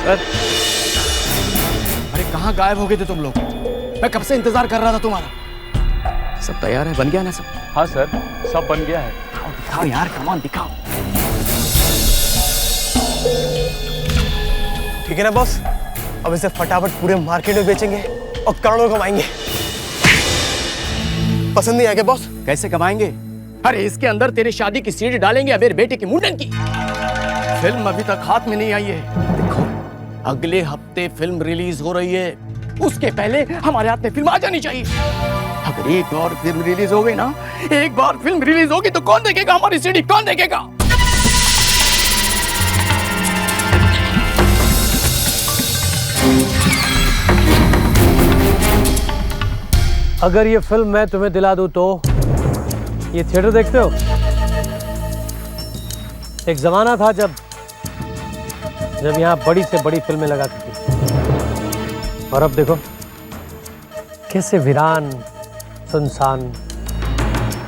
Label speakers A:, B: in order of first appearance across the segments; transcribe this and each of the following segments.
A: Sir. अरे कहाँ गायब हो गए थे तुम लोग? मैं कब से इंतजार कर रहा था तुम्हारा। सब तैयार है, बन गया ना सब?
B: हाँ सर, सब बन गया है।
A: दिखाओ दिखाओ यार, कमान दिखाओ।
C: ठीक है ना बॉस, अब इसे फटाफट पूरे मार्केट में बेचेंगे और करोड़ों कमाएंगे। पसंद नहीं आया क्या बॉस?
A: कैसे कमाएंगे? अरे इसके अंदर तेरी शादी की सीढ़ी डालेंगे या मेरे बेटे की मुंडन की। फिल्म अभी तक हाथ में नहीं आई है। देखो, अगले हफ्ते फिल्म रिलीज हो रही है, उसके पहले हमारे हाथ में फिल्म आ जानी चाहिए। अगर एक और फिल्म रिलीज हो गई ना, एक बार फिल्म रिलीज होगी तो कौन देखेगा हमारी सीढ़ी, कौन देखेगा?
D: अगर ये फिल्म मैं तुम्हें दिला दूं तो ये थिएटर देखते हो? एक जमाना था जब यहाँ बड़ी से बड़ी फिल्में लगाती थी, और अब देखो कैसे वीरान सुनसान।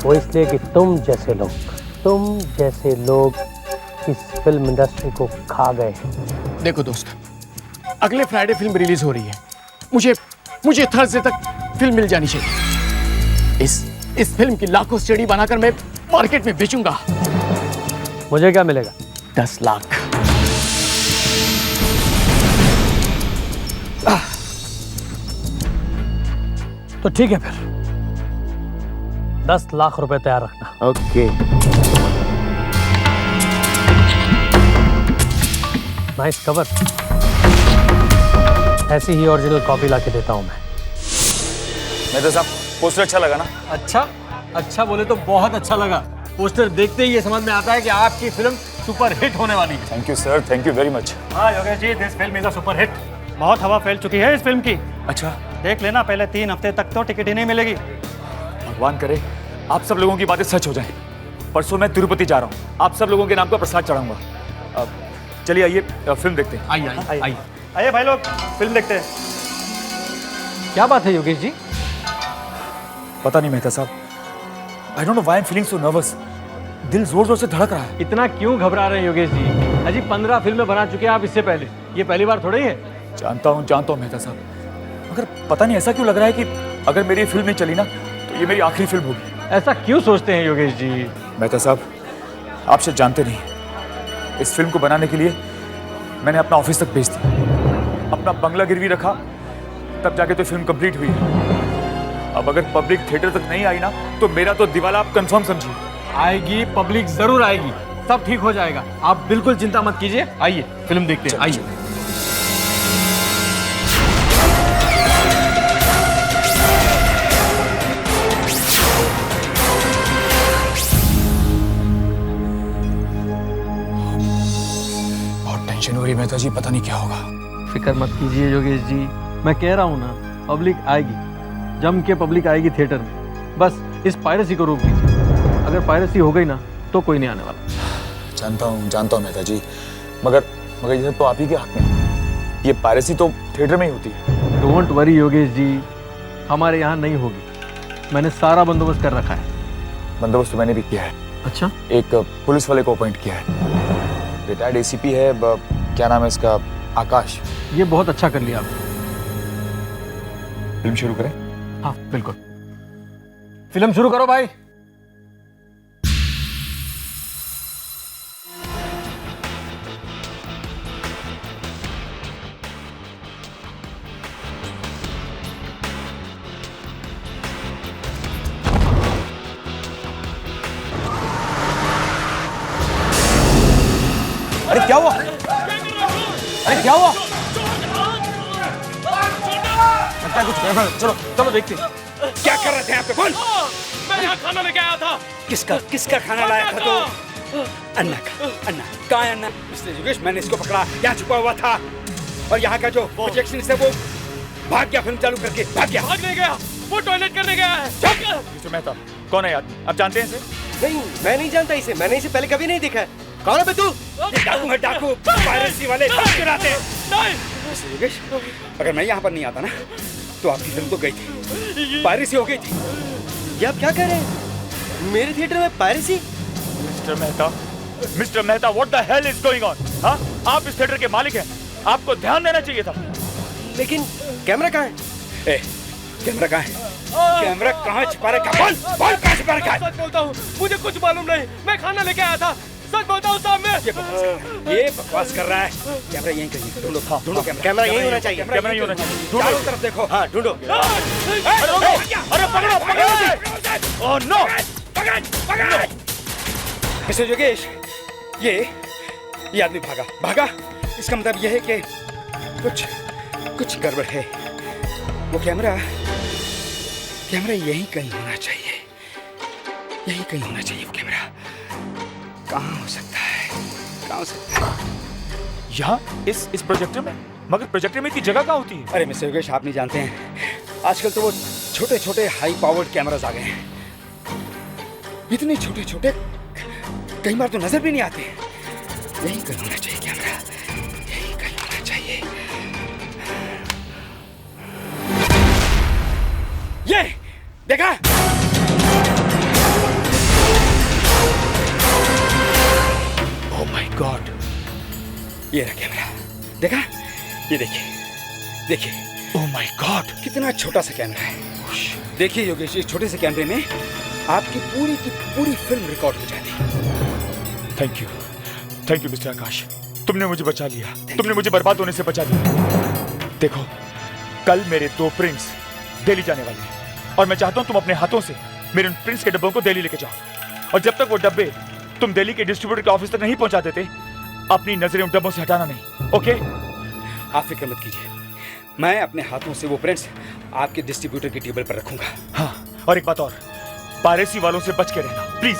D: वो इसलिए कि तुम जैसे लोग इस फिल्म इंडस्ट्री को खा गए।
A: देखो दोस्त, अगले फ्राइडे फिल्म रिलीज हो रही है। मुझे थर्सडे तक फिल्म मिल जानी चाहिए। इस फिल्म की लाखों सीडी बनाकर मैं मार्केट में बेचूंगा।
D: मुझे क्या मिलेगा?
A: 10 लाख।
D: तो ठीक है, फिर 10 लाख रुपए तैयार रखना।
A: ओके।
D: Nice cover. ऐसी ही ओरिजिनल कॉपी लाके देता हूं मैं।
B: मेहता साहब, पोस्टर अच्छा लगा ना?
E: अच्छा बोले तो बहुत अच्छा लगा। पोस्टर देखते ही ये समझ में आता है कि आपकी फिल्म सुपर हिट होने वाली है।
B: Thank you sir, thank you very much.
F: हाँ Yogesh ji, this film is a super hit. बहुत हवा फैल चुकी है इस फिल्म की।
B: अच्छा,
F: देख लेना, पहले 3 हफ्ते तक तो टिकट ही नहीं मिलेगी।
B: भगवान करे आप सब लोगों की बातें सच हो जाएं। परसों मैं तिरुपति जा रहा हूँ, आप सब लोगों के नाम का प्रसाद चढ़ाऊंगा। चलिए आइए फिल्म देखते हैं।
A: आइए।
F: आइए भाई लोग, फिल्म देखते हैं।
D: क्या बात है योगेश जी?
B: पता नहीं मेहता साहब, I don't know why I am feeling so nervous. दिल जोर जोर से धड़क रहा है।
E: इतना क्यों घबरा रहे हैं योगेश जी? अजी 15 फिल्में बना चुके हैं आप इससे पहले, ये पहली बार थोड़ी है।
B: जानता हूँ मेहता साहब, मगर पता नहीं ऐसा क्यों लग रहा है कि अगर मेरी फिल्म नहीं चली ना तो ये मेरी आखिरी फिल्म होगी।
E: ऐसा क्यों सोचते हैं योगेश जी?
B: मेहता साहब, आप शायद जानते नहीं, इस फिल्म को बनाने के लिए मैंने अपना ऑफिस तक बेच दिया, अपना बंगला गिरवी रखा, तब जाके तो फिल्म कंप्लीट हुई है। अब अगर पब्लिक थिएटर तक नहीं आई ना तो मेरा तो दिवाला आप कंफर्म समझिए।
E: आएगी, पब्लिक जरूर आएगी, सब ठीक हो जाएगा, आप बिल्कुल चिंता मत कीजिए। आइए फिल्म देखते हैं, आइए।
B: बहुत टेंशन हो रही है मेहता जी, पता नहीं क्या होगा।
E: फिक्र मत कीजिए योगेश जी, मैं कह रहा हूँ ना, पब्लिक आएगी, जम के पब्लिक आएगी थिएटर में। बस इस पायरेसी को रोक दीजिए। अगर पायरेसी हो गई ना तो कोई नहीं आने वाला।
B: जानता हूँ मेहता जी, मगर ये तो आप ही के हाथ में है। ये पायरेसी तो थिएटर में ही होती है।
E: डोंट वरी योगेश जी, हमारे यहाँ नहीं होगी। मैंने सारा बंदोबस्त कर रखा है।
B: बंदोबस्त तो मैंने भी किया है।
E: अच्छा?
B: एक पुलिस वाले को अपॉइंट किया है, रिटायर्ड एसीपी है, क्या नाम है इसका, आकाश।
E: ये बहुत अच्छा कर लिया आपने।
B: फिल्म शुरू करें?
E: हाँ बिल्कुल, फिल्म शुरू करो भाई।
C: अरे क्या हुआ? लगता है कुछ गड़बड़। चलो देखते हैं।
G: क्या कर रहे थे यहाँ पे? बोल।
H: मैं यहाँ खाना लेके आया था।
G: किसका खाना लाया था तो? अन्ना कहाँ है अन्ना? मिस्टर योगेश, मैंने इसको पकड़ा, यहाँ छुपा हुआ था, और यहाँ का जो प्रोजेक्शन है वो भाग गया, फिल्म चालू करके भाग गया।
H: भाग नहीं गया, वो टॉयलेट करने गया है।
B: मिस्टर मेहता, कौन है यार? आप जानते हैं इसे?
C: नहीं, मैं नहीं जानता इसे, मैंने इसे पहले कभी नहीं देखा है। कौन है बे तू?
G: ये डाकू है, डाकू, पायरेसी वाले चुराते।
H: नहीं।
G: मिस्टर योगेश, अगर मैं यहाँ पर नहीं आता ना तो आपकी फिल्म तो गई थी, पायरेसी हो गई थी।
C: ये आप क्या कह रहे हैं? मेरे थिएटर में piracy?
B: Mister Mehta, what the hell is going on? हाँ, आप इस थिएटर के मालिक हैं, आपको ध्यान देना चाहिए था।
C: लेकिन कैमरा कहाँ है?
G: ए, कैमरा कहाँ है? कैमरा कहाँ छिपा रखा? बोल बोल, कहाँ छिपा रखा है?
H: सच बोलता हूँ, मुझे कुछ मालूम नहीं। मैं खाना लेके आया था। सच बोलता हूँ साहब, मैं
G: ये बकवास कर रहा है। कैमरा यहीं कहीं है। ढूंढो, ढूंढो कैमरा।
C: कैमरा यहीं होना चाहिए।
B: कैमरा यहीं होना चाहिए।
G: चारों तरफ देखो।
C: हाँ ढूंढो।
B: अरे पकड़ो पकड़ो। ओह नो,
G: पकड़ पकड़। मिस्टर योगेश, ये आदमी भागा भागा। इसका मतलब यह है कि कुछ गड़बड़ है। वो कैमरा यहीं कहीं होना चाहिए। यहीं कहीं होना चाहिए वो कैमरा। कहाँ हो सकता है? कहाँ हो सकता है?
B: यहाँ इस प्रोजेक्टर में? मगर प्रोजेक्टर में इतनी जगह कहाँ होती है?
G: अरे मिस्टर योगेश, आप नहीं जानते हैं, आजकल तो वो छोटे छोटे हाई पावर्ड कैमरास आ गए हैं। इतने छोटे छोटे कई बार तो नजर भी नहीं आते। यहीं कहीं होना चाहिए कैमरा। यहीं कहीं होना चाहिए। ये देखा?
B: ओह माय गॉड,
G: ये रहा कैमरा। देखा? ये देखिए देखिए।
B: ओह माय गॉड,
G: कितना छोटा सा कैमरा है। देखिए योगेश, इस छोटे से कैमरे में आपकी पूरी की पूरी फिल्म रिकॉर्ड हो जाती।
B: थैंक यू मिस्टर आकाश, तुमने मुझे बचा लिया। तुमने मुझे बर्बाद होने से बचा लिया। देखो, कल मेरे 2 प्रिंट्स दिल्ली जाने वाले हैं और मैं चाहता हूं तुम अपने हाथों से मेरे उन प्रिंट्स के डब्बों को दिल्ली लेके जाओ। और जब तक वो डब्बे तुम दिल्ली के डिस्ट्रीब्यूटर के ऑफिस तक नहीं पहुंचा देते, अपनी नजरें उन डब्बों से हटाना नहीं। ओके?
G: आप फिक्र मत कीजिए, मैं अपने हाथों से वो प्रिंट्स आपके डिस्ट्रीब्यूटर की टेबल पर रखूंगा।
B: हाँ, और एक बात और, पायरेसी वालों से बच के रहना प्लीज।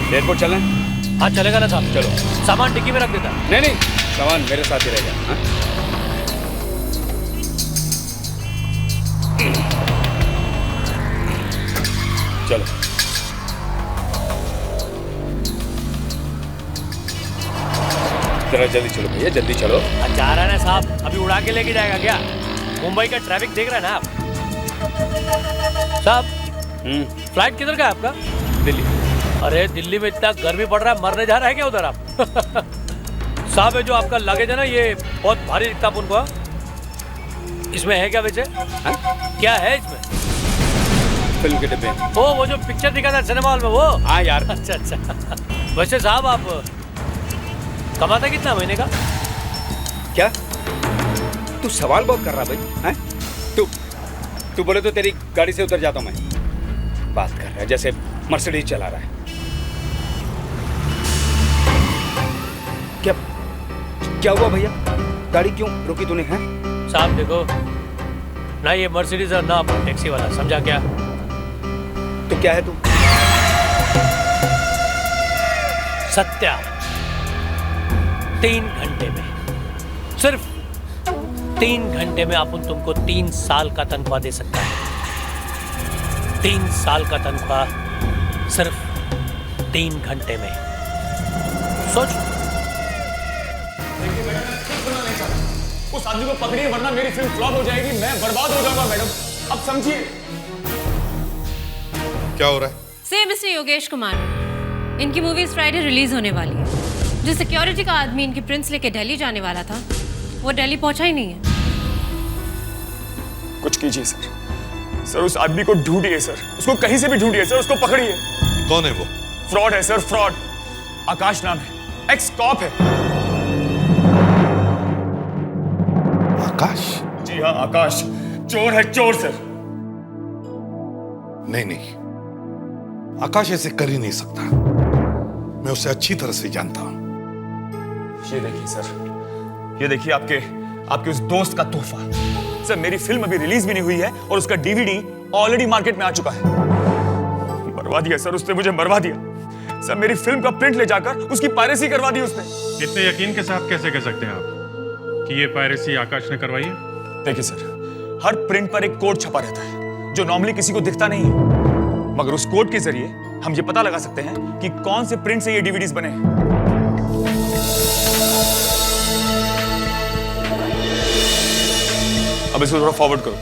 G: एयरपोर्ट चलना?
D: हाँ चलेगा ना साहब।
G: चलो।
D: सामान डिक्की में रख देता।
G: नहीं, सामान मेरे साथ ही रहेगा। हाँ? चलो। जरा जल्दी चलो भैया, जल्दी चलो।
D: जा रहा है ना साहब, अभी उड़ा के लेके जाएगा क्या? मुंबई का ट्रैफिक देख रहे हैं ना आप साहब? फ्लाइट किधर का है आपका?
G: दिल्ली।
D: अरे दिल्ली में इतना गर्मी पड़ रहा है, मरने जा रहा है क्या उधर आप? साहब, ये जो आपका लगेज है ना, ये बहुत भारी दिखता है उनको। इसमें है क्या वैसे? क्या है इसमें?
G: फिल्म के डिब्बे।
D: ओ, वो जो पिक्चर दिखा था सिनेमा हॉल में, वो?
G: हाँ यार।
D: अच्छा। वैसे साहब, आप कमाते कितना महीने का?
G: क्या तू सवाल बहुत कर रहा भाई? हैं? तू बोले तो तेरी गाड़ी से उतर जाता हूं मैं। बात कर रहा है जैसे मर्सिडीज चला रहा है। क्या हुआ भैया? गाड़ी क्यों रोकी तूने? हैं?
D: साहब देखो ना, ये मर्सिडीज और ना टैक्सी वाला, समझा क्या?
G: तो क्या है तू?
D: सत्या 3 घंटे में, सिर्फ 3 घंटे में अपन तुमको 3 साल का तनख्वाह दे सकता है। 3 साल का तनख्वाह सिर्फ 3 घंटे में। सोच।
A: उस आदमी को पकड़िए वरना मेरी फिल्म फ्लॉप हो जाएगी, मैं बर्बाद हो जाऊंगा मैडम, अब समझिए।
I: क्या हो रहा है?
J: से मिस्टर योगेश कुमार, इनकी मूवी इस फ्राइडे रिलीज होने वाली है। जो सिक्योरिटी का आदमी इनकी प्रिंट्स लेके दिल्ली जाने वाला था, वो दिल्ली पहुंचा ही नहीं है।
A: कुछ कीजिए सर, उस आदमी को ढूंढिए सर, उसको कहीं से भी ढूंढिए सर, उसको पकड़िए।
I: कौन है वो?
A: फ्रॉड है सर, फ्रॉड। आकाश नाम है, एक्स कॉप है।
I: आकाश?
A: जी हाँ, आकाश चोर है, चोर सर।
I: नहीं, आकाश ऐसे कर ही नहीं सकता। मैं उसे अच्छी तरह से जानता हूं।
A: ये देखिए सर, ये देखिए आपके उस दोस्त का तोहफा। सर, मेरी फिल्म अभी रिलीज भी नहीं हुई है और उसका डीवीडी ऑलरेडी मार्केट में आ चुका है। मरवा दिया सर उसने, मुझे मरवा दिया सर। मेरी फिल्म का प्रिंट ले जाकर उसकी पायरेसी करवा दी उसने।
F: इतने यकीन के साथ कैसे कह सकते हैं आप कि ये पायरेसी आकाश ने करवाई है?
A: देखिए सर, हर प्रिंट पर एक कोड छपा रहता है जो नॉर्मली किसी को दिखता नहीं है, मगर उस कोड के जरिए हम ये पता लगा सकते हैं कि कौन से प्रिंट से ये डीवीडीज बने हैं। अब इसको थोड़ा फॉरवर्ड करो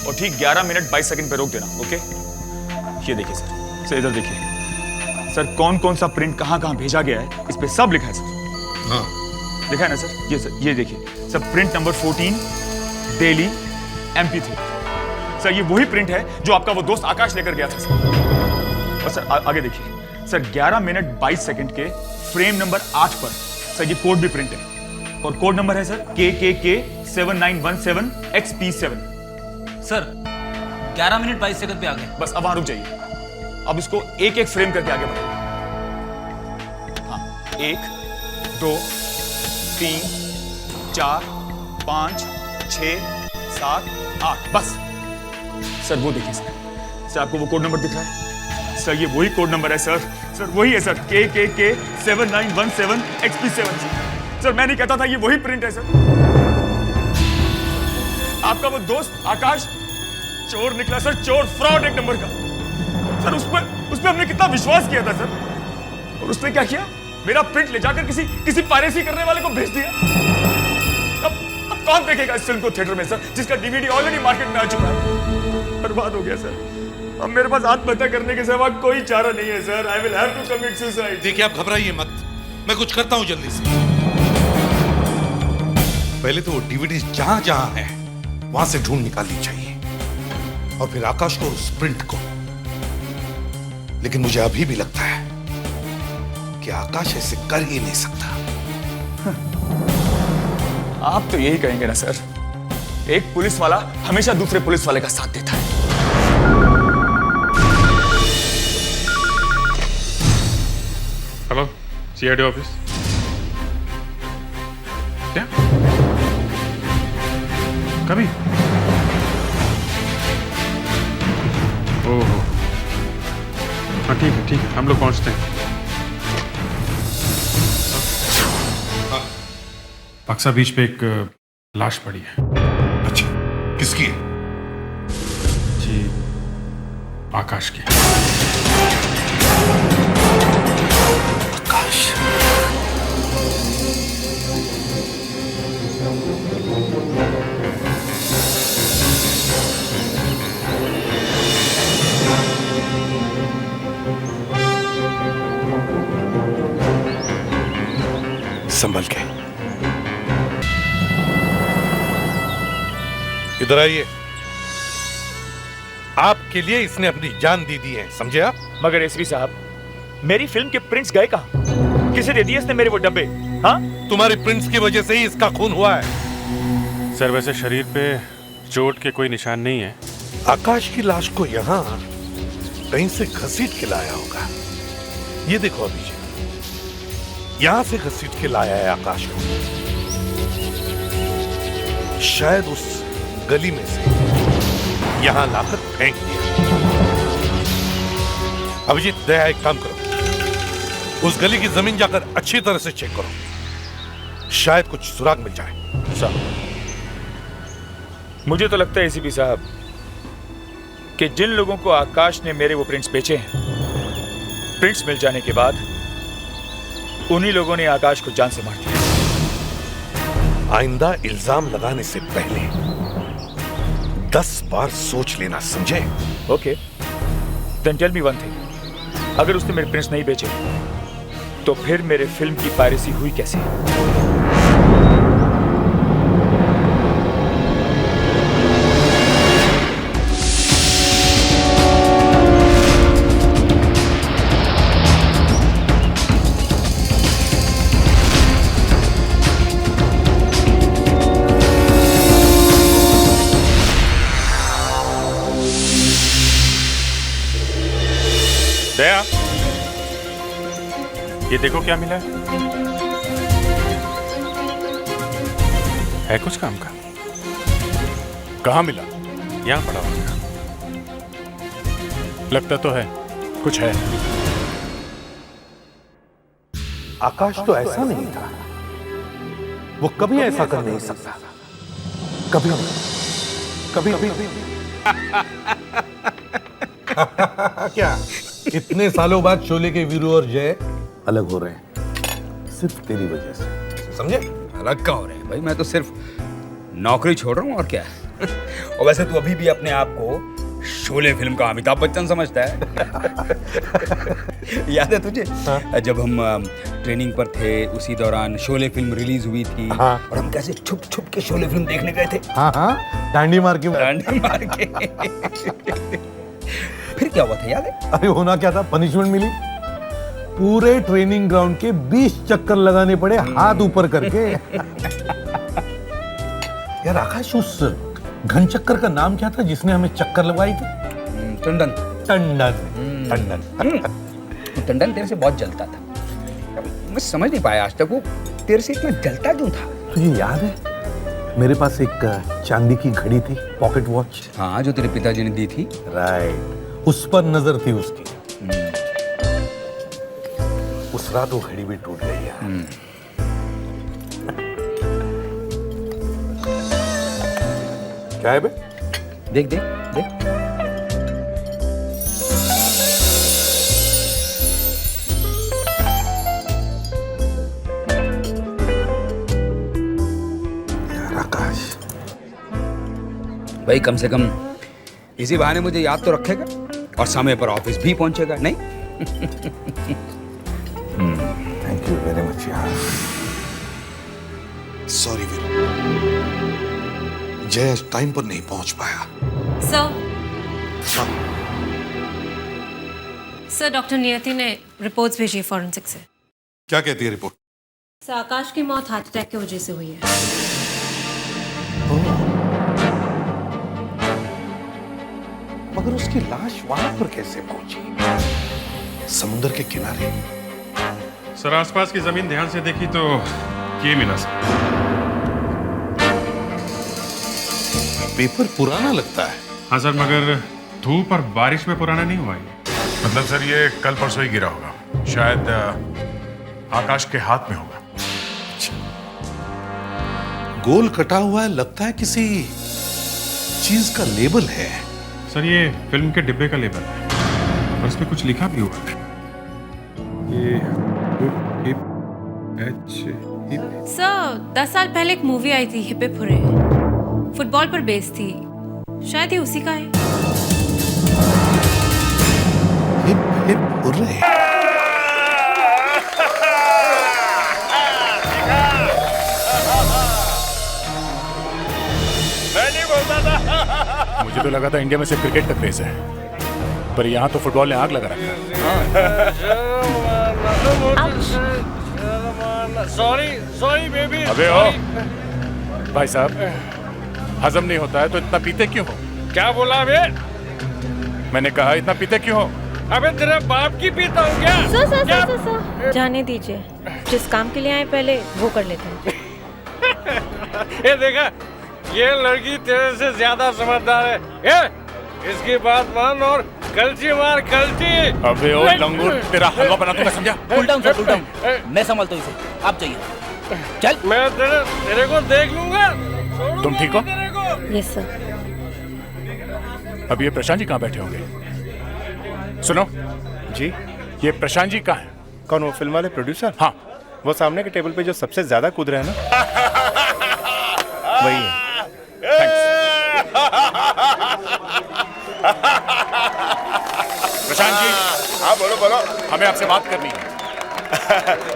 A: और ठीक 11 मिनट 22 सेकंड पे रोक देना। ओके, ये देखिए सर, इधर देखिए,
B: सर कौन कौन सा प्रिंट कहाँ कहाँ भेजा गया है इस पे सब लिखा है सर।
I: हाँ
B: लिखा है ना सर, ये देखिए sir, print number 14 Delhi MP3। Sir ये वही प्रिंट है जो आपका वो दोस्त आकाश लेकर गया था सर। और सर आगे देखिए सर, 11 मिनट 22 सेकंड के फ्रेम नंबर 8 पर सर ये कोड भी प्रिंट है, और कोड नंबर है sir KKK 7917 XP7।
K: Sir 11 minute 22 second पे आ गए।
B: बस अब वहां रुक जाइए, अब इसको एक एक फ्रेम करके आगे बढ़ाइए। हाँ, 1 2 3 4 5 6 7 8 बस। सर वो देखिए सर आपको वो कोड नंबर दिख रहा है सर, ये वही कोड नंबर है सर वही है सर, KKK 7917 XP7। सर मैं नहीं कहता था ये वही प्रिंट है सर। आपका वो दोस्त आकाश चोर निकला सर, चोर, फ्रॉड एक नंबर का सर। उस पर हमने कितना विश्वास किया था सर, और उसने क्या किया, मेरा प्रिंट ले जाकर किसी पायरेसी करने वाले को भेज दिया। अब कौन देखेगा इस फिल्म को थिएटर में सर, जिसका DVD ऑलरेडी मार्केट में आ चुका है। बर्बाद हो गया सर, अब मेरे पास आत्महत्या करने के सिवा कोई चारा नहीं है sir. I will have to commit suicide.
I: देखिए आप घबराइए मत, मैं कुछ करता हूं जल्दी से। पहले तो DVD जहां जहां है वहां से ढूंढ निकालनी चाहिए, और फिर आकाश को, उस प्रिंट को। लेकिन मुझे अभी भी लगता है कि आकाश ऐसे कर ही नहीं सकता।
B: आप तो यही कहेंगे ना सर, एक पुलिस वाला हमेशा दूसरे पुलिस वाले का साथ देता है।
F: Hello, CID office. क्या कभी? ओहो, हाँ ठीक है, हम लोग पहुंचते हैं। बक्सा बीच पे एक लाश पड़ी है।
I: अच्छा, किसकी है?
F: जी, आकाश की।
I: आकाश? संभल के इधर आइए। आपके लिए इसने अपनी जान दे दी है, समझे आप?
B: मगर एसपी साहब, मेरी फिल्म के प्रिंट्स गए कहां? किसे दे दिए इसने मेरे वो डब्बे? हाँ,
I: तुम्हारे प्रिंट्स की वजह से ही इसका खून हुआ है।
F: सर वैसे शरीर पे चोट के कोई निशान नहीं है।
I: आकाश की लाश को यहाँ कहीं से घसीट के लाया होगा। ये देखो अभिजीत, यहां से घसीट के लाया है आकाश को। शायद उस गली में से यहां लाकर फेंक दिया। अभिजीत, दया एक काम करो, उस गली की जमीन जाकर अच्छी तरह से चेक करो, शायद कुछ सुराग मिल जाए।
B: साहब, मुझे तो लगता है एसीपी साहब कि जिन लोगों को आकाश ने मेरे वो प्रिंट्स बेचे हैं, प्रिंट्स मिल जाने के बाद उन्हीं लोगों ने आकाश को जान से मार दिया।
I: आइंदा इल्जाम लगाने से पहले 10 बार सोच लेना, समझे?
B: Okay, then tell me one thing, अगर उसने मेरे प्रिंट्स नहीं बेचे तो फिर मेरे फिल्म की पायरेसी हुई कैसे?
F: दया, ये देखो क्या मिला है कुछ काम का?
L: कहाँ मिला?
F: यहाँ पड़ा होगा।
L: लगता तो है कुछ है।
I: आकाश तो ऐसा नहीं था, वो कभी ऐसा कर नहीं सकता। कभी क्या इतने सालों बाद शोले के वीरू और जय अलग हो रहे हैं सिर्फ तेरी वजह से, समझे?
G: अलग का हो रहे हैं भाई, मैं तो सिर्फ नौकरी छोड़ रहा हूँ और क्या। और वैसे तू अभी भी अपने आप को शोले फिल्म का अमिताभ बच्चन समझता है। याद है तुझे? जब हम ट्रेनिंग पर थे उसी दौरान शोले फिल्म रिलीज हुई थी। और हम कैसे छुप छुप के शोले फिल्म देखने गए थे।
M: डांडी मार के
G: फिर क्या हुआ था याद है?
M: अरे होना क्या था, पनिशमेंट मिली। पूरे ट्रेनिंग ग्राउंड के 20 चक्कर लगाने पड़े हाथ ऊपर करके। यार आकाश, उस घन चक्कर का नाम क्या था जिसने हमें चक्कर लगवाई थी?
G: टंडन।
M: टंडन। टंडन।
G: टंडन तेरे से बहुत जलता था। मैं समझ नहीं पाया आज तक वो तेरे से इतना जलता क्यों था।
M: तुझे याद है मेरे पास एक चांदी की घड़ी थी, पॉकेट वॉच।
G: हाँ, जो तेरे पिताजी ने दी थी।
M: राइट, उस पर नजर थी उसकी। उस रात वो घड़ी भी टूट गई है। क्या है बे?
G: देख देख देख।
M: यार आकाश,
G: भाई कम से कम इसी बहाने मुझे याद तो रखेगा और समय पर ऑफिस भी पहुंचेगा, नहीं?
M: थैंक यू वेरी मच यार।
I: सॉरी वीरू, जय आज टाइम पर नहीं पहुंच पाया।
J: सर डॉक्टर नियति ने रिपोर्ट्स भेजी है फॉरेंसिक से।
I: क्या कहती है रिपोर्ट?
J: सर आकाश की मौत हार्ट अटैक की वजह से हुई है।
M: मगर उसकी लाश वहां पर कैसे पहुंची?
I: समुद्र के किनारे।
F: सर आसपास की जमीन ध्यान से देखी तो ये मिला सर।
I: पेपर पुराना लगता है।
F: हाँ सर, मगर धूप और बारिश में पुराना नहीं हुआ ये।
L: मतलब सर ये कल परसों ही गिरा होगा, शायद आकाश के हाथ में होगा।
I: गोल कटा हुआ है, लगता है किसी चीज का लेबल है।
F: सर ये फिल्म के डिब्बे का लेबल है और इस पे कुछ लिखा भी हुआ है। ये
J: सर 10 साल पहले एक मूवी आई थी हिप हिप हुर्रे, फुटबॉल पर बेस्ड थी। शायद ये उसी का है।
I: Hip hip hurray.
H: मैं नहीं बोलता था।
L: मुझे तो लगा था इंडिया में सिर्फ क्रिकेट का क्रेज है, पर यहाँ तो फुटबॉल ने आग लगा रखा है।
H: Sorry baby.
L: अबे ओ भाई साहब, हजम नहीं होता है तो इतना पीते क्यों हो?
H: क्या बोला बे?
L: मैंने कहा इतना पीते क्यों हो?
H: अबे तेरे बाप की पीता हूँ क्या?
N: सर जाने दीजिए, जिस काम के लिए आए पहले वो कर लेते हैं।
H: ये देखा, ये लड़की तेरे से ज्यादा समझदार है। ये इसकी बात मान और कलची मार कलची।
L: अबे ओ लंगूर, तेरा हलवा बना दूंगा, समझा?
K: Cool down sir, cool down. मैं संभालता हूँ इसे, आप जाइए। चल।
H: मैं तेरे को देख लूंगा।
L: तुम ठीक हो?
N: Yes sir.
L: अब ये प्रशांत जी कहाँ बैठे होंगे? सुनो
C: जी,
L: ये प्रशांत जी कहाँ हैं?
C: कौन, वो फिल्म वाले प्रोड्यूसर?
L: हाँ,
C: वो सामने के टेबल पे जो सबसे ज्यादा कूद रहे हैं ना, वही है।
L: प्रशांत जी।
C: हाँ बोलो बोलो।
L: हमें आपसे बात करनी है।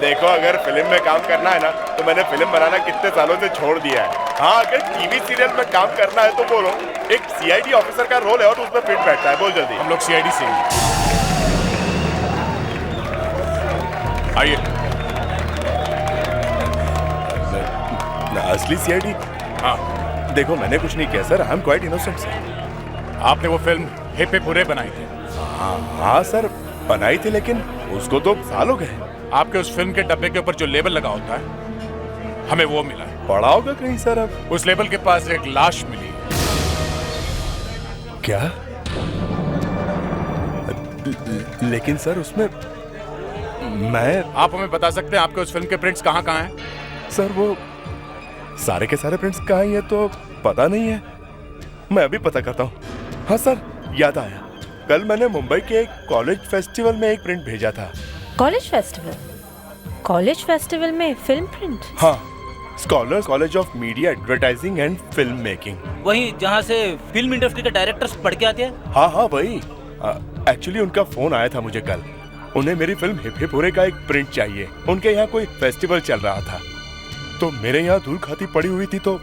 C: देखो, अगर फिल्म में काम करना है ना तो मैंने फिल्म बनाना कितने सालों से छोड़ दिया है। हाँ, अगर टीवी सीरियल में काम करना है तो बोलो। एक सीआईडी ऑफिसर का रोल है और उसमें फिट बैठता है। बोल जल्दी।
L: हम लोग सीआईडी से हैं। आइए।
C: असली सीआईडी?
L: हाँ।
C: देखो, मैंने कुछ नहीं किया sir, I am quite innocent sir.
L: आपने वो फिल्म हिप हिप हुर्रे बनाई थी?
C: हाँ सर, बनाई थी, लेकिन उसको तो साल हो गए।
L: आपके उस फिल्म के डब्बे के ऊपर जो लेबल लगा होता है, हमें वो मिला है।
C: पड़ा होगा कहीं सर। अब
L: उस लेबल के पास एक लाश मिली।
C: क्या? लेकिन सर उसमें
L: आप हमें बता सकते हैं आपके उस फिल्म के प्रिंट्स कहाँ कहाँ हैं?
C: सर वो सारे के सारे प्रिंट्स कहाँ हैं ये तो पता नहीं है। मैं अभी पता करता हूँ। हाँ सर, याद आया, कल मैंने मुंबई के एक कॉलेज फेस्टिवल में एक प्रिंट भेजा था।
N: College festival? कॉलेज फेस्टिवल में फिल्म प्रिंट?
C: हाँ, scholars college of media advertising and film making.
K: वही जहाँ से फिल्म इंडस्ट्री के डायरेक्टर्स पढ़ के आते हैं।
C: हाँ हाँ वही। एक्चुअली उनका फोन आया था मुझे कल। उन्हें मेरी फिल्म हिप हिप हुर्रे का एक प्रिंट चाहिए। उनके यहाँ कोई फेस्टिवल चल रहा था, तो मेरे यहाँ धूल खाती पड़ी हुई थी, तो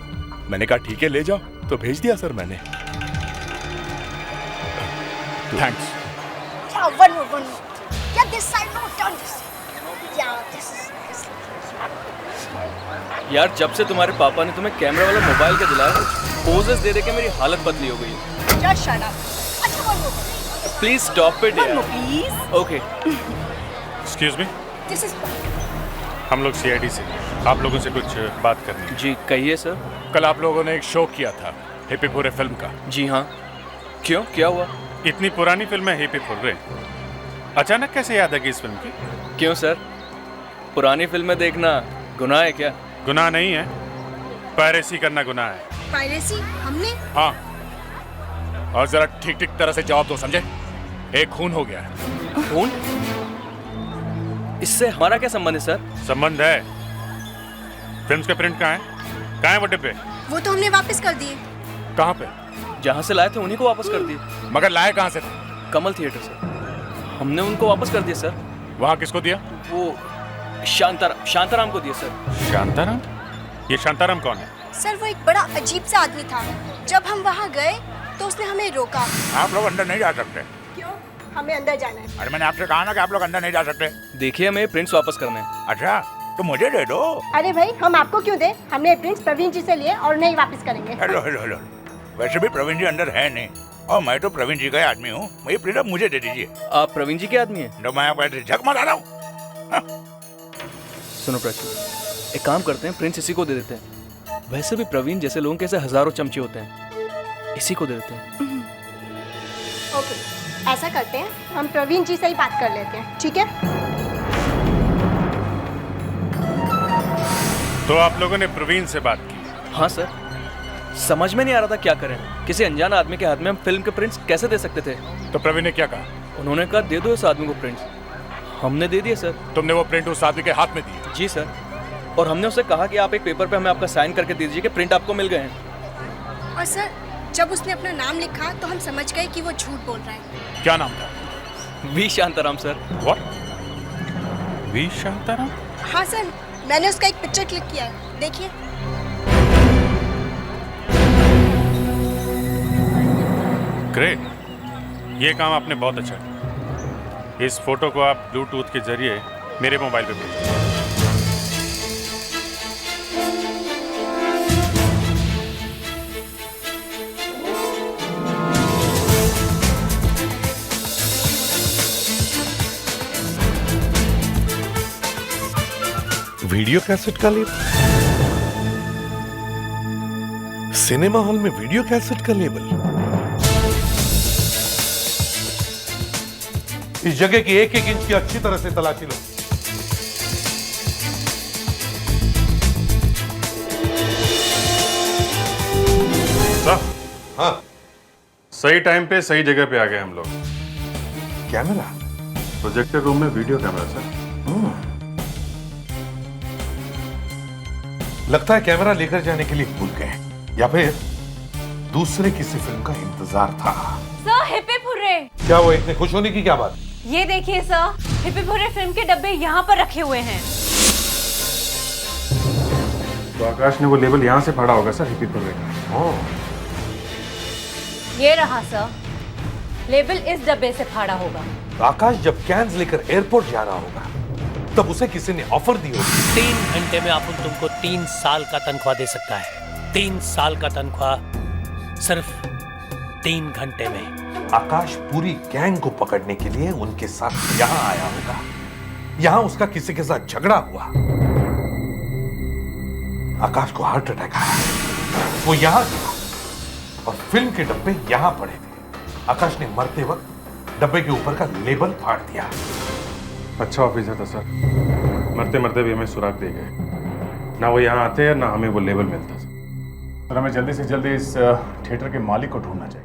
C: मैंने कहा ठीक है ले जाओ, तो भेज दिया सर मैंने। Thanks.
O: One more. Yeah, this side, no, turn this. Yeah, this is.
P: यार जब से तुम्हारे पापा ने तुम्हें कैमरा वाला मोबाइल का दिलाया, पोजेस दे के मेरी हालत बदली हो गई है।
O: Just shut up. अच्छा, one more.
P: Please stop it यार।
O: Please.
P: Okay.
L: Excuse me,
O: This is.
L: हम लोग सीआईडी से, आप लोगों से कुछ बात करनी है।
P: जी कहिए सर।
L: कल आप लोगों ने एक शो किया था हिप हिप हुर्रे फिल्म का।
P: जी हाँ, क्यों, क्या हुआ?
L: इतनी पुरानी फिल्म है हिप हिप हुर्रे, अचानक कैसे याद आ गई इस फिल्म की?
P: क्यों सर, पुरानी फिल्में देखना गुनाह है क्या?
L: गुनाह नहीं है, पायरेसी करना गुनाह है।
O: Piracy? हमने?
L: हाँ, और जरा ठीक ठीक तरह से जवाब दो, समझे? एक खून हो गया है।
P: खून? इससे हमारा क्या संबंध है सर?
L: संबंध है। फिल्म्स के प्रिंट कहाँ है? कहाँ है वो डिब्बे?
O: वो तो हमने वापस कर दिए।
L: कहाँ पे?
P: जहाँ से लाए थे उन्हीं को वापस कर दिए।
L: मगर लाए कहाँ से थे?
P: कमल थिएटर से। हमने उनको वापस कर दिया सर।
L: वहाँ किसको दिया?
P: वो शांताराम को दिया सर।
L: शांताराम? ये शांताराम कौन है?
O: सर वो एक बड़ा अजीब सा आदमी था। जब हम वहाँ गए तो उसने हमें रोका।
L: आप लोग अंदर नहीं जा सकते।
O: क्यों? हमें अंदर जाना है।
L: अरे मैंने आपसे कहा ना कि आप लोग अंदर नहीं जा सकते।
P: देखिए हमें प्रिंट्स वापस करने हैं।
L: अच्छा, तो मुझे दे दो।
O: अरे भाई हम आपको क्यों दे? हमने प्रिंट्स प्रवीण जी से लिए और नहीं वापस करेंगे।
L: हेलो। वैसे भी प्रवीण जी अंदर है नहीं, और मैं तो प्रवीण जी का आदमी हूँ। ये प्रिंट अब मुझे दे दीजिए।
P: आप प्रवीण जी के आदमी हैं?
L: तो मैं आपको झक मार रहा हूँ।
P: सुनो प्राची, एक काम करते हैं, प्रिंट्स इसी को दे देते हैं। वैसे भी प्रवीण जैसे लोगों के ऐसे हजारों चमचे होते हैं, इसी को दे देते हैं।
O: ओके, ऐसा करते हैं, हम प्रवीण जी से ही बात कर लेते हैं, ठीक है?
L: तो आप लोगों ने प्रवीण से बात की?
P: हाँ सर, समझ में नहीं आ रहा था क्या करें। किसी अनजान आदमी के हाथ में हम फिल्म के प्रिंट्स कैसे दे सकते थे?
L: तो प्रवीण ने क्या कहा?
P: उन्होंने कहा दे दो इस आदमी को प्रिंट्स। हमने दे दिए सर।
L: तुमने वो प्रिंट उस आदमी के हाथ में दिए?
P: जी सर, और हमने उसे कहा कि आप एक पेपर पे हमें आपका साइन करके दे दीजिए कि प्रिंट आपको मिल गए हैं।
O: और सर जब उसने अपना नाम लिखा तो हम समझ गए कि वो झूठ बोल रहा है।
L: क्या नाम था?
P: वी शांताराम सर।
L: व्हाट? वी शांताराम?
O: हाँ सर, मैंने उसका एक पिक्चर क्लिक किया है, देखिए।
L: ग्रेट, ये काम आपने बहुत अच्छा किया। इस फोटो को आप ब्लूटूथ के जरिए मेरे मोबाइल पे भेजिए।
C: वीडियो कैसेट का लेबल, सिनेमा हॉल में वीडियो कैसेट का लेबल।
M: इस जगह की एक एक इंच की अच्छी तरह से तलाशी लो।
L: हाँ, सही टाइम पे सही जगह पे आ गए हम लोग।
M: कैमरा?
L: प्रोजेक्टर रूम में वीडियो कैमरा सर।
M: लगता है कैमरा लेकर जाने के लिए भूल गए, या फिर दूसरे किसी फिल्म का इंतजार था।
J: Sir hip hip hurray.
M: क्या वो इतने खुश होने की क्या बात?
J: ये देखिए sir, hip hip hurray film के डब्बे यहाँ पर रखे हुए हैं।
L: तो आकाश ने वो लेबल यहाँ से फाड़ा होगा सर, हिप हिप हुर्रे का।
J: ये रहा सर, लेबल इस डब्बे से फाड़ा होगा।
M: आकाश जब कैन्स लेकर एयरपोर्ट जा रहा होगा तब उसे किसी ने ऑफर दी होगी।
D: 3 घंटे में अपन तुमको 3 साल का तनख्वाह दे सकता है। 3 साल का तनख्वाह सिर्फ 3 घंटे में।
M: आकाश पूरी गैंग को पकड़ने के लिए उनके साथ यहाँ आया होगा। यहाँ उसका किसी के साथ झगड़ा हुआ, आकाश को हार्ट अटैक आया, वो यहाँ गया और फिल्म के डब्बे यहाँ पड़े थे। आकाश ने मरते वक्त डब्बे के ऊपर का लेबल फाड़ दिया।
L: अच्छा ऑफिसर था सर, मरते मरते भी हमें सुराग दे गए। ना वो यहाँ आते हैं ना हमें वो लेबल मिलता सर। हमें जल्दी से जल्दी इस थिएटर के मालिक को ढूंढना चाहिए।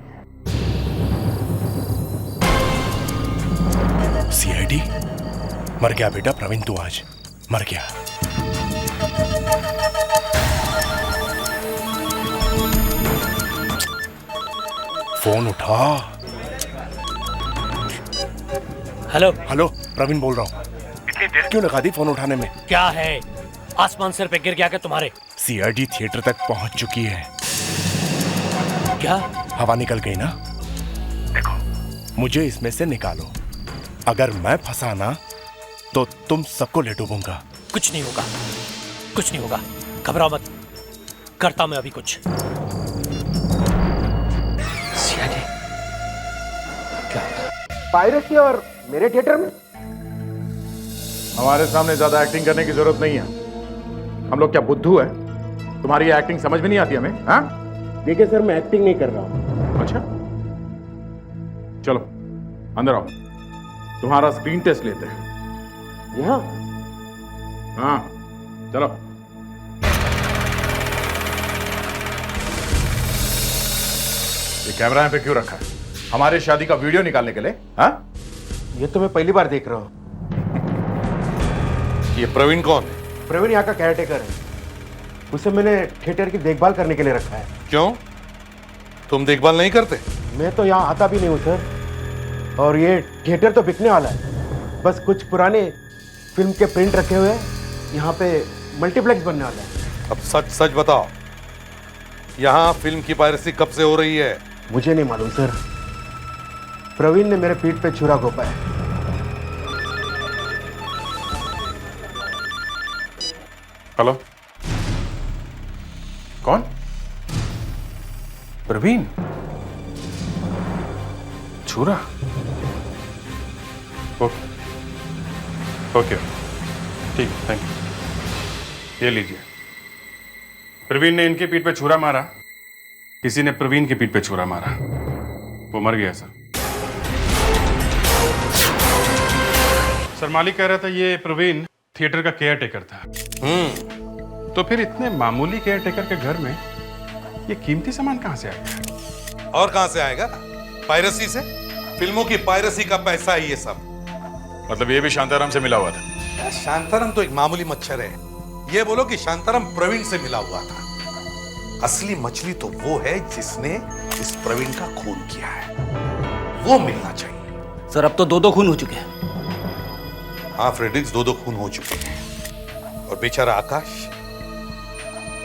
C: सीआईडी मर गया बेटा प्रवीण, तू आज मर गया। फोन उठा।
D: हेलो
C: हेलो, प्रवीण बोल रहा हूँ। इतनी देर क्यों लगा दी फोन उठाने में?
D: क्या है, आसमान सर पे गिर गया क्या तुम्हारे?
C: सीआईडी थिएटर तक पहुंच चुकी है।
D: क्या?
C: हवा निकल गई ना? देखो, मुझे इसमें से निकालो। अगर मैं फंसा ना तो तुम सबको ले डूबूंगा।
D: कुछ नहीं होगा, कुछ नहीं होगा, घबराओ मत, करता मैं अभी कुछ।
Q: पायरेसी और मेरे थिएटर में?
L: हमारे सामने ज्यादा एक्टिंग करने की जरूरत नहीं है। हम लोग क्या बुद्धू है? तुम्हारी ये एक्टिंग समझ में नहीं आती हमें? हाँ?
Q: देखिए सर, मैं एक्टिंग नहीं कर रहा हूँ।
L: अच्छा, चलो अंदर आओ, तुम्हारा स्क्रीन टेस्ट लेते हैं।
Q: यहाँ?
L: हाँ चलो। ये कैमरा यहाँ पे क्यों रखा है? हमारे शादी का वीडियो निकालने के लिए? हाँ?
Q: ये तो मैं पहली बार देख रहा हूँ।
I: ये प्रवीण कौन है?
Q: प्रवीण यहाँ का केयरटेकर है। उसे मैंने थिएटर की देखभाल करने के लिए रखा है।
I: क्यों? तुम देखभाल नहीं करते?
Q: मैं तो यहाँ आता भी नहीं हूँ सर। और ये थिएटर तो बिकने वाला है। बस कुछ पुराने फिल्म के प्रिंट रखे हुए हैं। यहाँ पे मल्टीप्लेक्स बनने वाला है।
I: अब सच सच बताओ, यहाँ फिल्म की पायरेसी कब से हो रही है?
Q: मुझे नहीं मालूम सर। प्रवीण ने मेरे पीठ पे छुरा घोंपा है।
L: हेलो, कौन? प्रवीण? छुरा? ओके ओके, ठीक, थैंक यू। ये लीजिए। प्रवीण ने इनके पीठ पे छुरा मारा, किसी ने प्रवीण की पीठ पे छुरा मारा, वो मर गया सर। सर मालिक कह रहा था ये प्रवीण थिएटर का केयर टेकर था। तो फिर इतने मामूली केयर टेकर के घर में ये कीमती सामान कहां से आएगा?
I: और कहां से आएगा? पायरेसी से। फिल्मों की पायरेसी का पैसा है ये सब।
L: मतलब ये भी शांताराम से मिला हुआ था?
I: शांताराम तो एक मामूली मच्छर है। ये बोलो कि शांताराम प्रवीण से मिला हुआ था। असली मछली तो वो है जिसने इस प्रवीण का खून किया है, वो मिलना चाहिए।
K: सर अब तो 2-2 खून हो चुके हैं।
I: हाँ फ्रेडरिक्स, 2-2 खून हो चुके हैं। और बेचारा आकाश,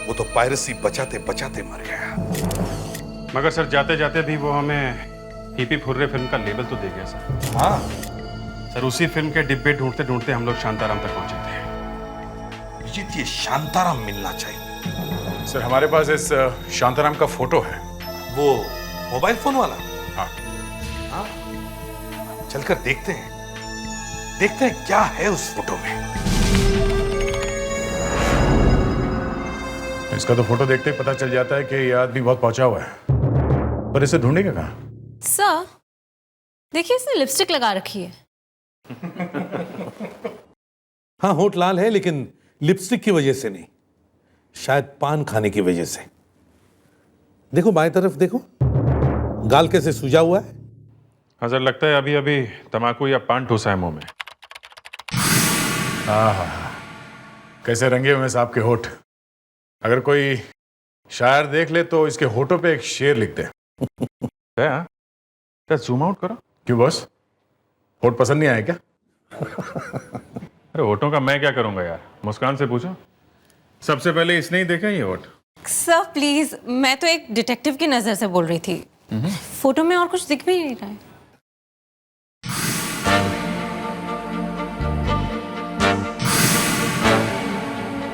I: वो तो पायरेसी बचाते बचाते मर गया।
F: मगर सर जाते जाते भी वो हमें हीपी फुर्रे फिल्म का लेबल तो दे गया सर।
I: हाँ
F: सर, उसी फिल्म के डिब्बे ढूंढते ढूंढते हम लोग शांताराम तक पहुंचे थे।
I: अभिजीत, ये शांताराम मिलना चाहिए।
L: सर हमारे पास इस शांताराम का फोटो है।
I: वो मोबाइल फोन वाला?
L: हाँ।
I: हाँ, चलकर देखते हैं क्या है उस फोटो में।
L: इसका तो फोटो देखते ही पता चल जाता है कि ये आदमी बहुत पहुंचा हुआ है, पर इसे ढूंढेगा कहाँ?
J: सर देखिए, इसने लिपस्टिक लगा रखी है।
M: हाँ, होठ लाल है लेकिन लिपस्टिक की वजह से नहीं, शायद पान खाने की वजह से। देखो बाएं तरफ देखो, गाल कैसे सूजा हुआ है।
F: हाँ सर, लगता है अभी अभी तंबाकू या पान ठूसा है मुंह में।
L: हाँ, कैसे रंगे हुए साहब के होठ। अगर कोई शायर देख ले तो इसके होठों पे एक शेर लिख दे।
F: क्या जूम आउट करो?
L: क्यों बॉस, होठ पसंद नहीं आया क्या?
F: अरे होठों का मैं क्या करूंगा यार, मुस्कान से पूछो। सबसे पहले इसने ही देखा ये होठ।
J: सर प्लीज, मैं तो एक डिटेक्टिव की नजर से बोल रही थी। फोटो में और कुछ दिख भी नहीं रहा है।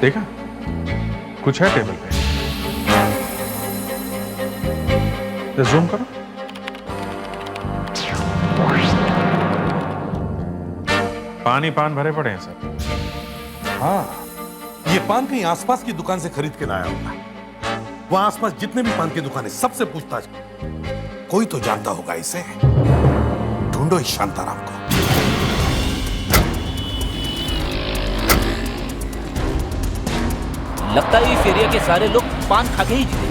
F: देखा, कुछ है टेबल पे। जूम करो। पान भरे पड़े हैं सर।
M: हाँ, ये पान कहीं आसपास की दुकान से खरीद के लाया होगा। वहां आसपास जितने भी पान की दुकानें, सबसे पूछताछ।
I: कोई तो जानता होगा इसे। ढूंढो इस शांताराम को।
K: लगता है इस एरिया के सारे लोग पान खा के ही जीते।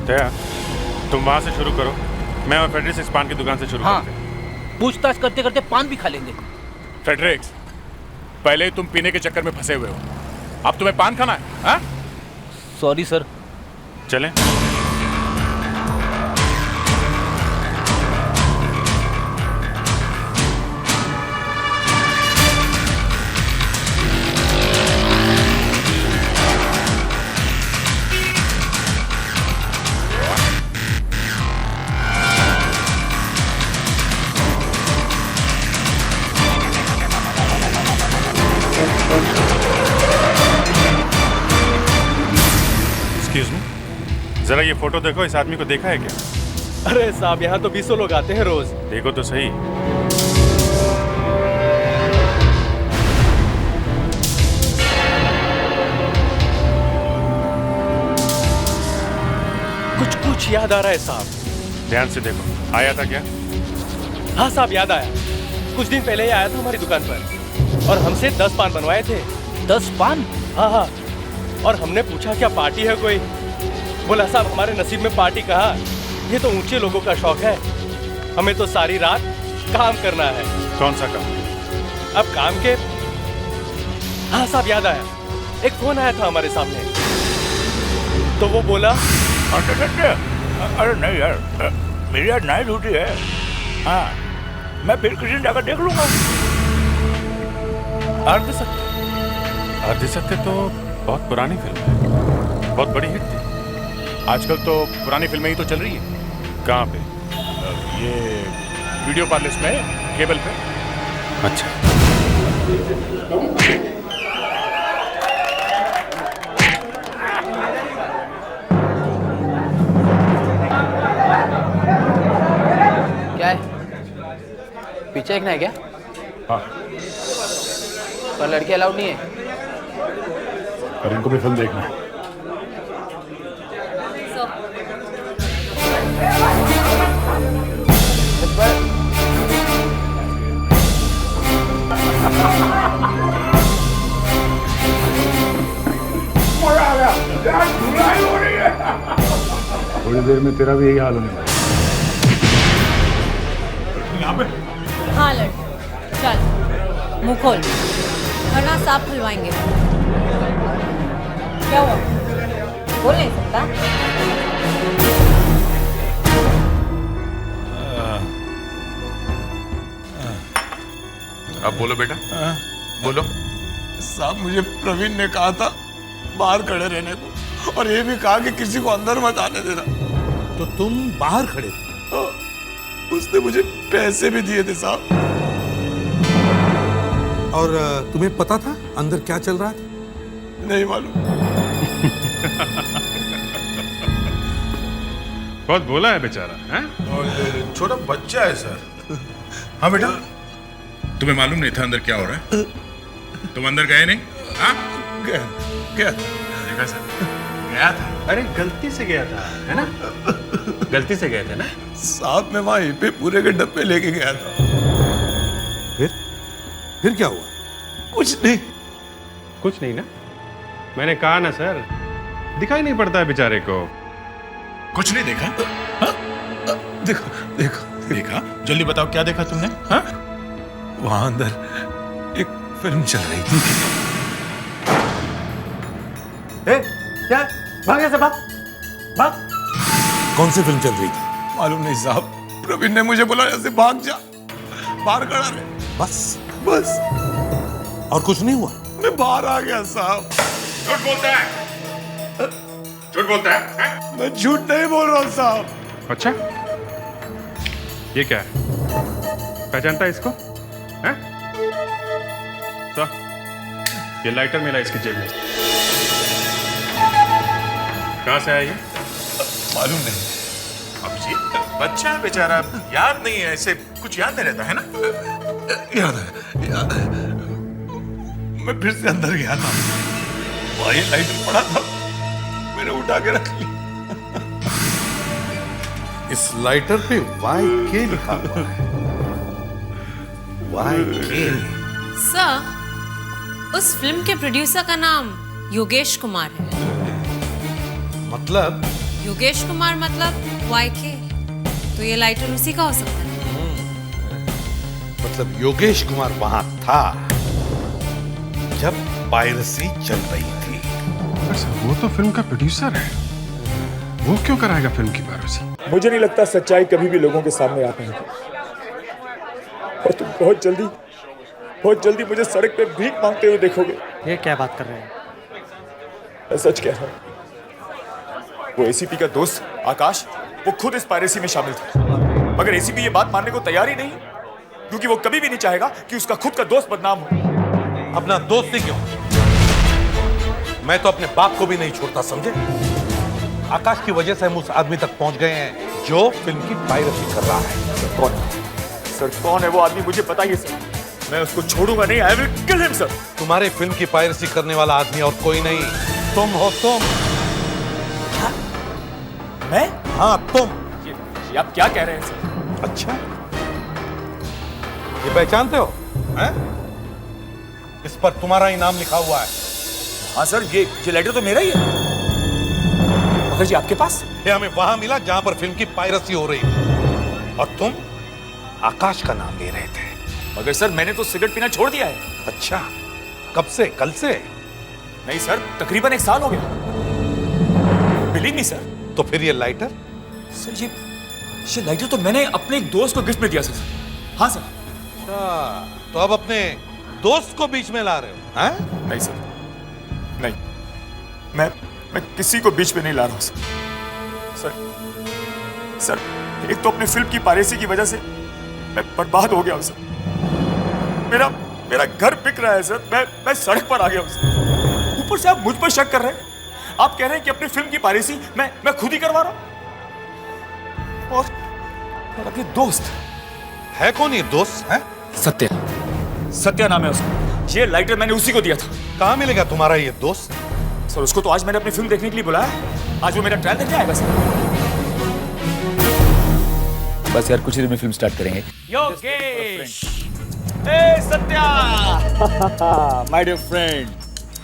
F: क्या तुम वहां से शुरू करो, मैं और फेडरिक्स इस पान की दुकान से शुरू करते
K: हैं। पूछताछ करते करते पान भी खा लेंगे।
L: फेडरिक्स, पहले ही तुम पीने के चक्कर में फंसे हुए हो, अब तुम्हें पान खाना है? हाँ?
K: Sorry sir.
F: चलें?
L: एक्सक्यूज मी, जरा ये फोटो देखो, इस आदमी को देखा है क्या?
E: अरे साहब, यहाँ तो 20 लोग आते हैं रोज।
L: देखो तो सही।
E: कुछ कुछ याद आ रहा है साहब।
L: ध्यान से देखो, आया था क्या?
E: हाँ साहब, याद आया। कुछ दिन पहले ही आया था हमारी दुकान पर और हमसे 10 पान बनवाए थे।
P: 10 पान?
E: हाँ हाँ। और हमने पूछा क्या पार्टी है कोई? बोला साहब हमारे नसीब में पार्टी कहाँ, ये तो ऊंचे लोगों का शौक है, हमें तो सारी रात काम करना है।
L: कौन सा काम?
E: अब काम के, हाँ साहब याद आया, एक फोन आया था हमारे सामने, तो वो बोला
R: अरे नहीं यार, मेरी आज नाइट ड्यूटी है। हाँ, मैं फिर किसी दिन जाकर देख लूंगा।
L: अर्ध सत्य तो बहुत पुरानी फिल्म है, बहुत बड़ी हिट थी। आजकल तो पुरानी फिल्में ही तो चल रही है। कहाँ पे?
R: ये वीडियो पैलेस में, केबल पे।
L: अच्छा।
P: क्या है? पीछे देखना है क्या?
L: हाँ।
P: पर लड़के अलाउड नहीं है।
L: और इनको भी फिल्म देखना है।
R: थोड़ी देर में तेरा भी यही हाल होने वाला है। यहाँ पे?
J: हाँ लड़, चल मुंह खोल वरना सांप खुलवाएंगे। क्या हुआ? बोल नहीं सकता?
R: अब बोलो बेटा, बोलो।
S: साहब मुझे प्रवीण ने कहा था बाहर खड़े रहने को, और ये भी कहा कि किसी को अंदर मत आने देना।
M: तो तुम बाहर खड़े थे?
S: उसने मुझे पैसे भी दिए थे साहब।
M: और तुम्हें पता था अंदर क्या चल रहा था?
S: नहीं मालूम।
L: बहुत बोला है बेचारा, हैं?
R: छोटा बच्चा है सर। हाँ बेटा, तुम्हें मालूम नहीं था अंदर क्या हो रहा है? तुम अंदर गए नहीं? हाँ? गया देखा सर, गया था।
L: अरे गलती से गया था, है ना? गलती से गए थे ना?
S: साहब मैं वहां पे पूरे के डब्बे लेके गया था।
M: फिर क्या हुआ?
S: कुछ नहीं।
L: कुछ नहीं ना? मैंने कहा ना सर, दिखाई नहीं पड़ता है बेचारे को।
R: कुछ नहीं देखा?
S: देखो
R: देखा? जल्दी बताओ क्या देखा तुमने? हाँ?
S: वहां अंदर एक फिल्म चल रही थी।
Q: क्या? भाग ऐसे, भाग भाग।
M: कौन सी फिल्म चल रही थी?
S: मालूम नहीं साहब, प्रवीण ने मुझे बोला ऐसे भाग जा, बाहर खड़ा रहे। बस
M: और कुछ नहीं हुआ?
S: मैं बाहर आ गया साहब।
R: झूठ बोलता है, झूठ बोलता है?
S: मैं झूठ नहीं बोल रहा हूँ साहब।
L: अच्छा, ये क्या है? पहचानता है इसको? हैं? तो ये लाइटर मिला इसकी जेब में। कहाँ से आया ये?
S: मालूम नहीं।
R: अब जी बच्चा है बेचारा, याद नहीं है, ऐसे कुछ याद नहीं रहता है ना?
S: याद है। मैं फिर से अंदर गया था, वही लाइटर पड़ा था, मैंने उठा के रख लिया।
M: इस लाइटर पे YK लिखा हुआ है। YK।
J: सर, उस फिल्म के प्रोड्यूसर का नाम योगेश कुमार है।
M: मतलब?
J: योगेश कुमार मतलब YK, तो ये लाइटर उसी का हो सकता है।
M: मतलब योगेश कुमार वहां था जब पायरेसी चल रही थी।
L: वो तो फिल्म का प्रोड्यूसर है, वो क्यों कराएगा फिल्म की पायरेसी?
B: मुझे नहीं लगता सच्चाई कभी भी लोगों के सामने आ पाएगी, और तुम बहुत जल्दी मुझे सड़क पे भीख मांगते हुए देखोगे।
D: ये क्या बात कर रहे हैं?
B: मैं सच कह रहा हूं, वो एसीपी का दोस्त आकाश, वो खुद इस पायरेसी में शामिल था, मगर एसीपी ये बात मानने को तैयार ही नहीं, क्योंकि वो कभी भी नहीं चाहेगा कि उसका खुद का दोस्त बदनाम हो।
M: अपना दोस्त ही क्यों, मैं तो अपने बाप को भी नहीं छोड़ता, समझे? आकाश की वजह से हम उस आदमी तक पहुंच गए हैं जो फिल्म की पायरेसी कर रहा है।
B: सर कौन है वो आदमी, मुझे बताइए सर। मैं उसको छोड़ूंगा नहीं। I will kill him sir.
M: तुम्हारे फिल्म की पायरेसी करने वाला आदमी और कोई नहीं, तुम हो तुम।
B: मैं?
M: हाँ तुम।
B: ये आप क्या कह रहे हैं सर?
M: अच्छा, ये पहचानते हो हैं? इस पर तुम्हारा ही नाम लिखा हुआ है।
B: हाँ सर, ये लेटर तो मेरा ही है। मगर जी आपके पास?
M: ये हमें वहां मिला जहां पर फिल्म की पायरेसी हो रही थी और तुम आकाश का नाम ले रहे थे।
B: मगर सर मैंने तो सिगरेट पीना छोड़ दिया है।
M: अच्छा, कब से? कल से?
B: नहीं सर, तकरीबन 1 साल हो गया। Believe me sir.
M: तो फिर ये लाइटर?
B: सर ये लाइटर तो मैंने अपने एक दोस्त को गिफ्ट में दिया सर। हाँ सर।
M: अच्छा, तो अब अपने दोस्त को बीच में ला रहे हो हैं?
B: नहीं सर, नहीं, मैं किसी को बीच में नहीं ला रहा हूं सर। एक तो अपनी फिल्म की पायरेसी की वजह से मैं बर्बाद हो गया हूं सर। मेरा घर बिक रहा है सर। मैं सड़क पर आ गया हूं सर। ऊपर से आप मुझ पर शक कर रहे हैं। आप कह रहे हैं कि अपनी फिल्म की पायरेसी मैं खुद ही करवा रहा हूं। और अपने दोस्त
M: है कौन ये दोस्त है?
B: सत्या नाम है उसका। ये लाइटर मैंने उसी को दिया था।
M: कहाँ मिलेगा तुम्हारा ये दोस्त?
B: सर उसको तो आज मैंने अपनी फिल्म देखने के लिए बुलाया। आज वो मेरा ट्रायल देखने आएगा सर। बस यार कुछ ही देर में फिल्म स्टार्ट करेंगे।
A: Yogesh,
B: Satya my dear friend,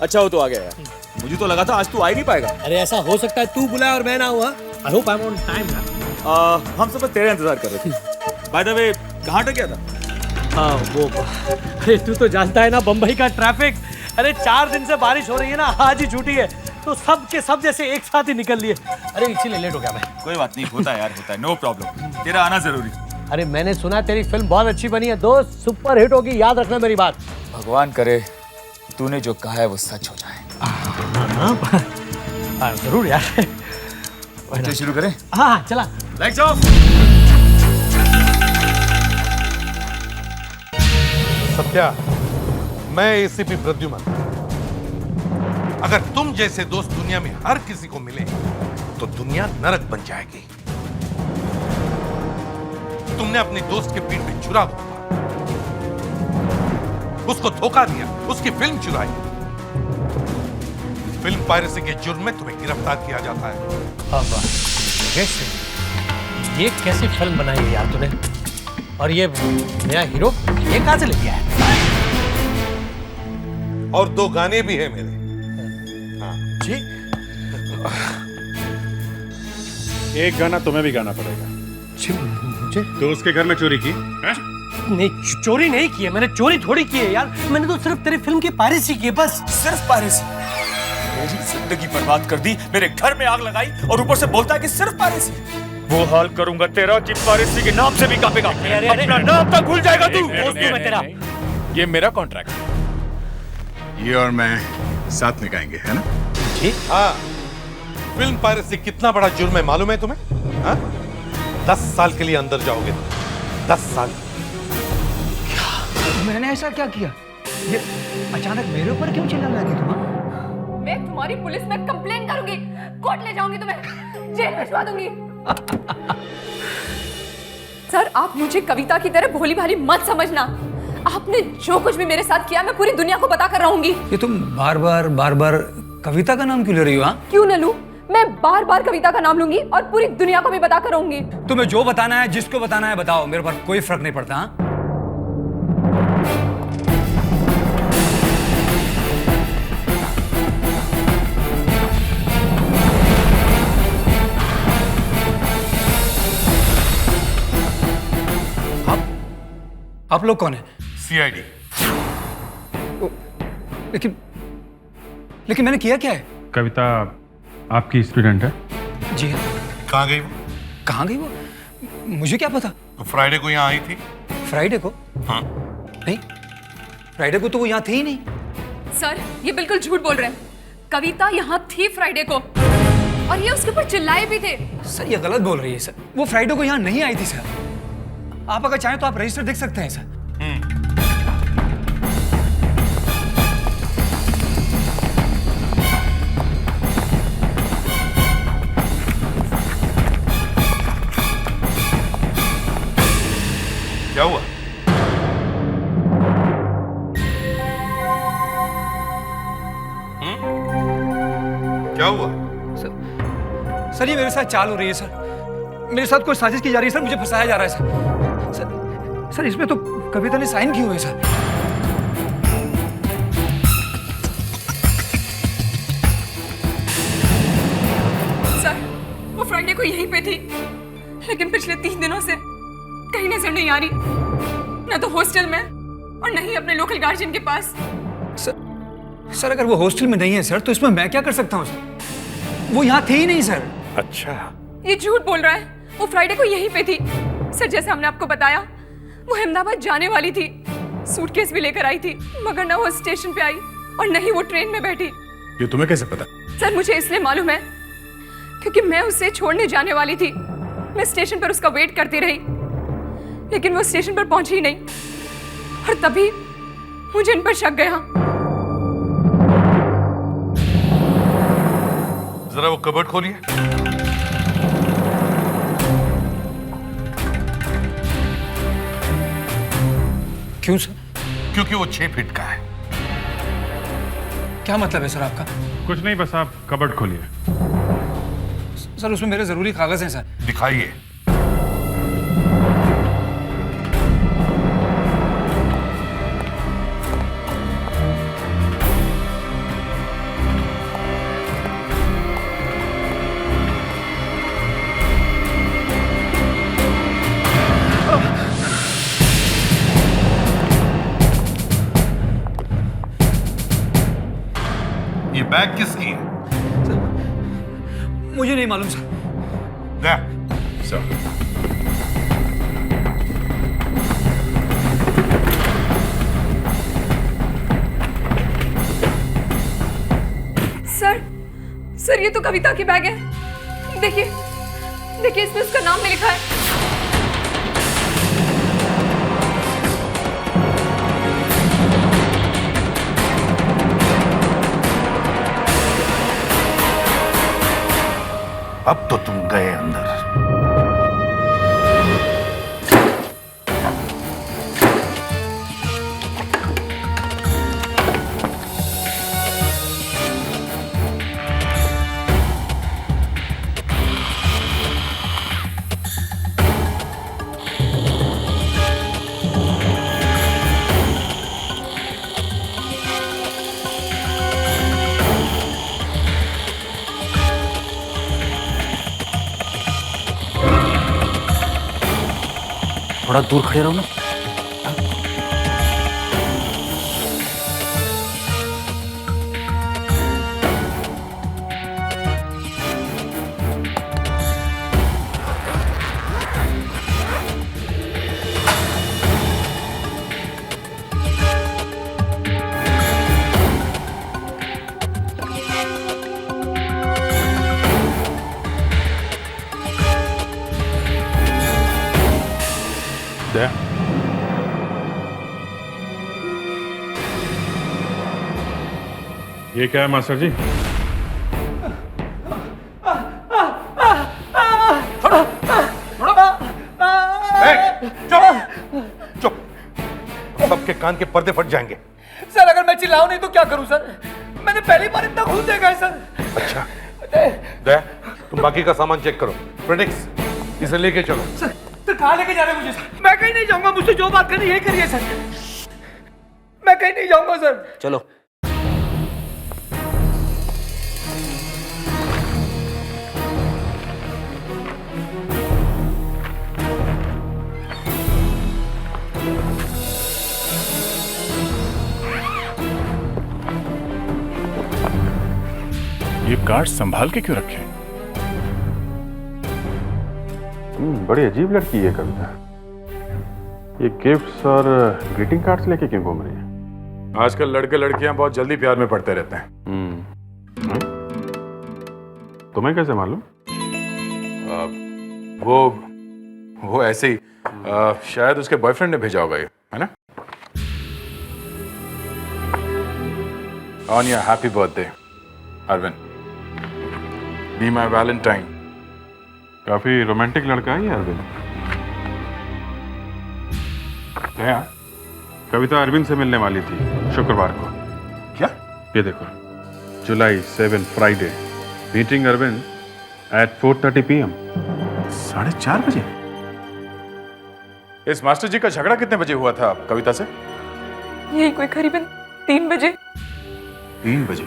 B: अच्छा हो तो आ गया यार। मुझे तो लगा था आज तू आ ही नहीं पाएगा।
D: अरे ऐसा हो सकता है तू बुलाया और मैं ना हुआ। I hope I am on time ना।
B: हम सब बस तेरा इंतजार कर रहे थे। बाय द वे कहाँ तक गया था?
D: हाँ वो, अरे तू तो जानता है ना बम्बई का ट्रैफिक। अरे 4 दिन से बारिश हो रही है ना, आज ही छुट्टी है तो सब के सब जैसे एक साथ ही निकल लिए। अरे इसीलिए लेट हो गया मैं।
B: कोई बात नहीं, होता है यार, होता है, नो प्रॉब्लम। तेरा आना जरूरी।
D: अरे मैंने सुना तेरी फिल्म बहुत अच्छी बनी है दोस्त, सुपर हिट होगी, याद रखना मेरी बात।
B: भगवान करे तूने जो कहा है वो सच हो जाए।
D: जरूर यार।
B: चल शुरू करें?
D: हाँ चला।
B: Lights off.
M: सत्या, मैं एसीपी प्रद्युमन। अगर तुम जैसे दोस्त दुनिया में हर किसी को मिले तो दुनिया नरक बन जाएगी। तुमने अपने दोस्त के पीठ पे छुरा घोंपा, उसको धोखा दिया, उसकी फिल्म चुराई। फिल्म पायरेसी के जुर्म में तुम्हें गिरफ्तार किया जाता है।
D: अब ये कैसी फिल्म बनाई है यार तूने? और ये नया हीरो ये कहां से ले लिया है?
M: और 2 गाने भी है मेरे। हाँ
D: जी।
L: एक गाना तुम्हें भी गाना पड़ेगा।
D: मुझे?
L: दोस्त के घर में चोरी की है?
D: नहीं, चोरी नहीं की है मैंने। चोरी थोड़ी की है यार, मैंने तो सिर्फ तेरी फिल्म की पायरेसी की है बस।
B: सिर्फ पायरेसी? मेरी जिंदगी बर्बाद कर दी, मेरे घर में आग लगाई और ऊपर से बोलता है कि सिर्फ पायरेसी। वो हाल करूंगा तेरा कि पायरेसी के नाम से भी कांपेगा। अपना नाम तक भूल जाएगा तू।
D: तेरा
R: ये मेरा कॉन्ट्रैक्ट है। ये और मैं साथ में गाएंगे, है ना?
M: जी हाँ। फिल्म पायरेसी कितना बड़ा जुर्म है मालूम है तुम्हें? हाँ? 10 साल के लिए अंदर जाओगे। 10 साल।
G: मैंने ऐसा क्या किया? ये अचानक मेरे ऊपर क्यों चिल्लाने लगी तुम?
T: मैं तुम्हारी पुलिस में कंप्लेन करूंगी, कोर्ट ले जाऊंगी, तुम्हें जेल भिजवा दूंगी। सर आप मुझे कविता की तरह भोली भाली मत समझना। आपने जो कुछ भी मेरे साथ किया मैं पूरी दुनिया को बता कर रहूंगी।
K: ये तुम बार बार कविता का नाम क्यों ले रही हो?
T: क्यों न लूं? मैं बार बार कविता का नाम लूंगी और पूरी दुनिया को भी बता कर रहूंगी।
K: तुम्हें जो बताना है, जिसको बताना है बताओ, मेरे पर कोई फर्क नहीं पड़ता। हाँ? आप लोग कौन है?
M: सीआईडी।
K: लेकिन मैंने किया क्या है?
L: कविता आपकी स्टूडेंट है?
K: जी हाँ।
M: कहाँ गई वो?
K: कहाँ गई वो? मुझे क्या पता।
M: तो फ्राइडे को यहाँ आई थी?
K: फ्राइडे को?
M: हाँ।
K: नहीं, फ्राइडे को तो वो यहाँ थी ही नहीं।
T: सर ये बिल्कुल झूठ बोल रहे हैं। कविता यहाँ थी फ्राइडे को और ये उसके ऊपर चिल्लाए भी थे।
K: सर ये गलत बोल रही है सर। वो फ्राइडे को यहाँ नहीं आई थी सर। आप अगर चाहें तो आप रजिस्टर देख सकते हैं सर।
S: क्या हुआ? क्या हुआ?
K: सर ये मेरे साथ चाल हो रही है सर। मेरे साथ कोई साजिश की जा रही है सर, मुझे फंसाया जा रहा है सर इसमें तो कविता ने साइन किए हुए हैं सर।
T: सर वो फ्राइडे को यहीं पे थी, लेकिन पिछले 3 दिनों से कहीं नजर नहीं आ रही, ना तो हॉस्टल में और न ही अपने लोकल गार्जियन के पास।
K: सर अगर वो हॉस्टल में नहीं है सर तो इसमें मैं क्या कर सकता हूँ सर? वो यहाँ थे ही नहीं सर।
C: अच्छा,
T: ये झूठ बोल रहा है, वो फ्राइडे को यहीं पे थी सर। जैसे हमने आपको बताया, वो अहमदाबाद जाने वाली थी, सूटकेस भी लेकर आई थी, मगर न वो स्टेशन पे आई और न ही वो ट्रेन में बैठी।
R: ये तुम्हें कैसे पता?
T: सर मुझे इसलिए मालूम है क्योंकि मैं उसे छोड़ने जाने वाली थी। मैं स्टेशन पर उसका वेट करती रही, लेकिन वो स्टेशन पर पहुंची ही नहीं, और तभी मुझे इन पर शक गया।
S: जरा वो कबर्ड खोलिए।
K: क्यों सर?
S: क्योंकि वो 6 फीट का है।
K: क्या मतलब है सर आपका?
F: कुछ नहीं, बस आप कबर्ड खोलिए।
K: सर उसमें मेरे जरूरी कागज हैं सर।
S: दिखाइए। ये बैग किसकी है?
K: मुझे नहीं मालूम सर।
T: सर ये तो कविता की बैग है। देखिए देखिए, इसमें उसका नाम भी लिखा है।
S: अब तो तुम गए अंदर।
G: थोड़ा दूर खड़े रहो ना।
F: ये क्या है मास्टर जी?
M: चुप! सबके कान के पर्दे फट जाएंगे।
K: सर अगर मैं चिल्लाऊं नहीं तो क्या करूं सर? मैंने पहली बार इतना खून देखा है सर।
M: अच्छा, दया, तुम बाकी का सामान चेक करो। प्रेडिक्स, इसे लेके चलो।
K: सर कहाँ लेके जा रहे हैं मुझे सर? मैं कहीं नहीं जाऊंगा, मुझसे जो बात करनी यही करिए सर। मैं कहीं नहीं जाऊंगा सर।
G: चलो।
C: ये कार्ड संभाल के क्यों रखे?
F: बड़ी अजीब लड़की है कविता। ये गिफ्ट्स और ग्रीटिंग कार्ड्स लेके क्यों घूम रही है?
R: आजकल लड़के लड़कियां बहुत जल्दी प्यार में पड़ते रहते हैं।
F: तुम्हें कैसे मालूम?
R: वो ऐसे ही शायद उसके बॉयफ्रेंड ने भेजा होगा, ये है ना? On your happy birthday Arvind, be my valentine.
F: काफी रोमांटिक लड़का है ये अरविंद।
L: गया कविता अरविंद से मिलने वाली थी शुक्रवार को।
R: क्या?
L: ये देखो, July 7 Friday, meeting Arvind at 4:30 PM।
R: 4:30 बजे? इस मास्टर जी का झगड़ा कितने बजे हुआ था कविता से?
T: यही कोई करीबन 3 बजे।
R: 3 बजे?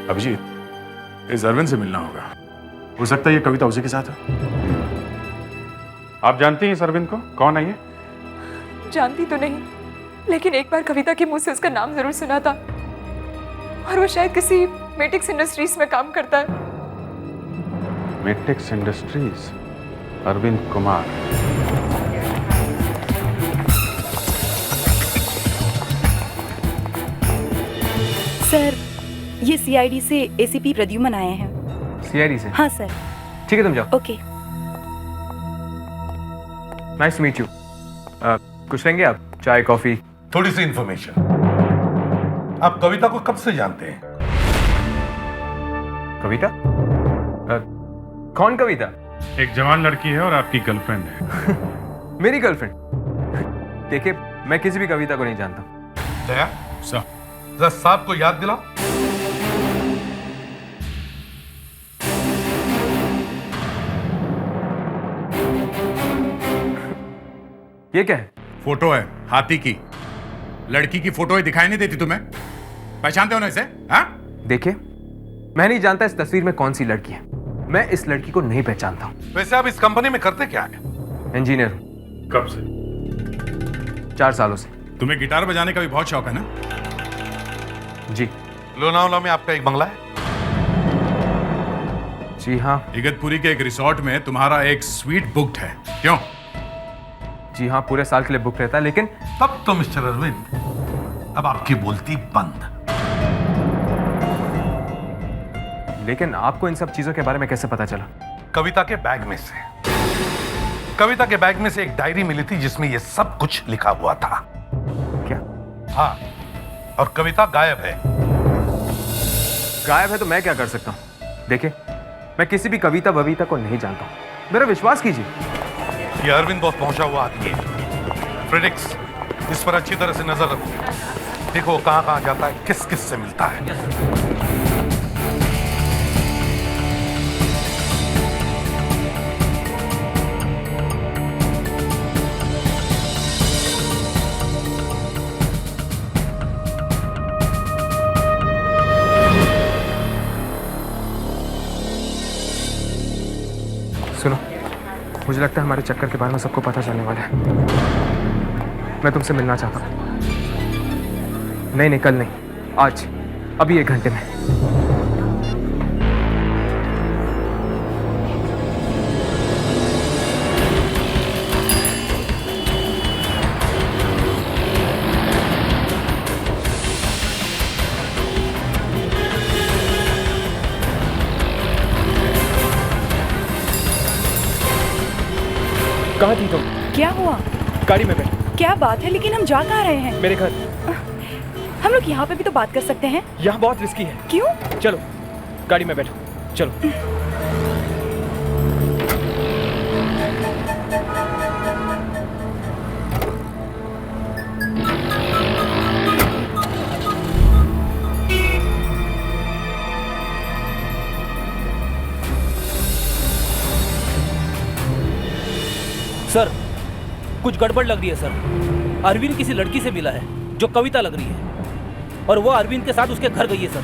R: अभिजीत, इस अरविंद से मिलना होगा। हो सकता है ये कविता उसी के साथ हो।
L: आप जानती हैं इस अरविंद को? कौन है ये?
T: जानती तो नहीं, लेकिन एक बार कविता के मुंह से उसका नाम जरूर सुना था, और वो शायद किसी मेटिक्स इंडस्ट्रीज में काम करता है।
L: मेटिक्स इंडस्ट्रीज, अरविंद कुमार।
U: सर, ये सीआईडी से एसीपी प्रद्युमन आए हैं।
E: सीआईडी से?
U: हाँ सर।
E: ठीक है, तुम जाओ।
U: Okay.
E: Nice to meet you. कुछ लेंगे आप? चाय, कॉफी?
M: थोड़ी सी इंफॉर्मेशन। आप कविता को कब से जानते हैं?
E: कविता? कौन कविता?
L: एक जवान लड़की है और आपकी गर्लफ्रेंड है।
E: मेरी गर्लफ्रेंड? देखिए, मैं किसी भी कविता को नहीं जानता।
M: दया, जरा साहब को याद दिलाओ।
E: ये क्या है?
R: फोटो है हाथी की। लड़की की फोटो ही दिखाई नहीं देती तुम्हें? पहचानते हो ना इसे? हाँ?
E: देखिए, मैं नहीं जानता इस तस्वीर में कौन सी लड़की है। मैं इस लड़की को नहीं पहचानता हूँ।
M: वैसे आप इस कंपनी में करते क्या है?
E: इंजीनियर।
L: कब से?
E: 4 सालों से।
R: तुम्हें गिटार बजाने का भी बहुत शौक है ना?
E: जी।
M: लोनावला में आपका एक बंगला है?
E: जी हाँ।
R: इगतपुरी के एक रिसोर्ट में तुम्हारा एक स्वीट बुक्ड है, क्यों?
E: जी हाँ, पूरे साल के लिए बुक रहता है, लेकिन
M: तब तो मिस्टर अरविंद, अब आपकी बोलती बंद।
E: लेकिन आपको इन सब चीजों के बारे में कैसे पता चला?
M: कविता के बैग में से। कविता के बैग में से एक डायरी मिली थी जिसमें यह सब कुछ लिखा हुआ था।
E: क्या?
M: हाँ, और कविता गायब है।
E: गायब है तो मैं क्या कर सकता हूँ? देखिए, मैं किसी भी कविता बविता को नहीं जानता हूँ, मेरा विश्वास कीजिए।
M: ये अरविंद बहुत पहुंचा हुआ आदमी है। फ्रेडिक्स, इस पर अच्छी तरह से नजर रखो। देखो कहां कहां जाता है, किस किस से मिलता है।
E: सुनो, मुझे लगता है हमारे चक्कर के बारे में सबको पता चलने वाला है। मैं तुमसे मिलना चाहता हूँ। नहीं, कल नहीं, आज, अभी 1 घंटे में।
U: कहाँ थी तुम? क्या हुआ?
E: गाड़ी में बैठ।
U: क्या बात है, लेकिन हम जा कहाँ रहे हैं?
E: मेरे घर।
U: हम लोग यहाँ पे भी तो बात कर सकते हैं।
E: यहाँ बहुत रिस्की है।
U: क्यों?
E: चलो, गाड़ी में बैठो, चलो।
V: सर, कुछ गड़बड़ लग रही है सर। अरविंद किसी लड़की से मिला है जो कविता लग रही है, और वो अरविंद के साथ उसके घर गई है सर।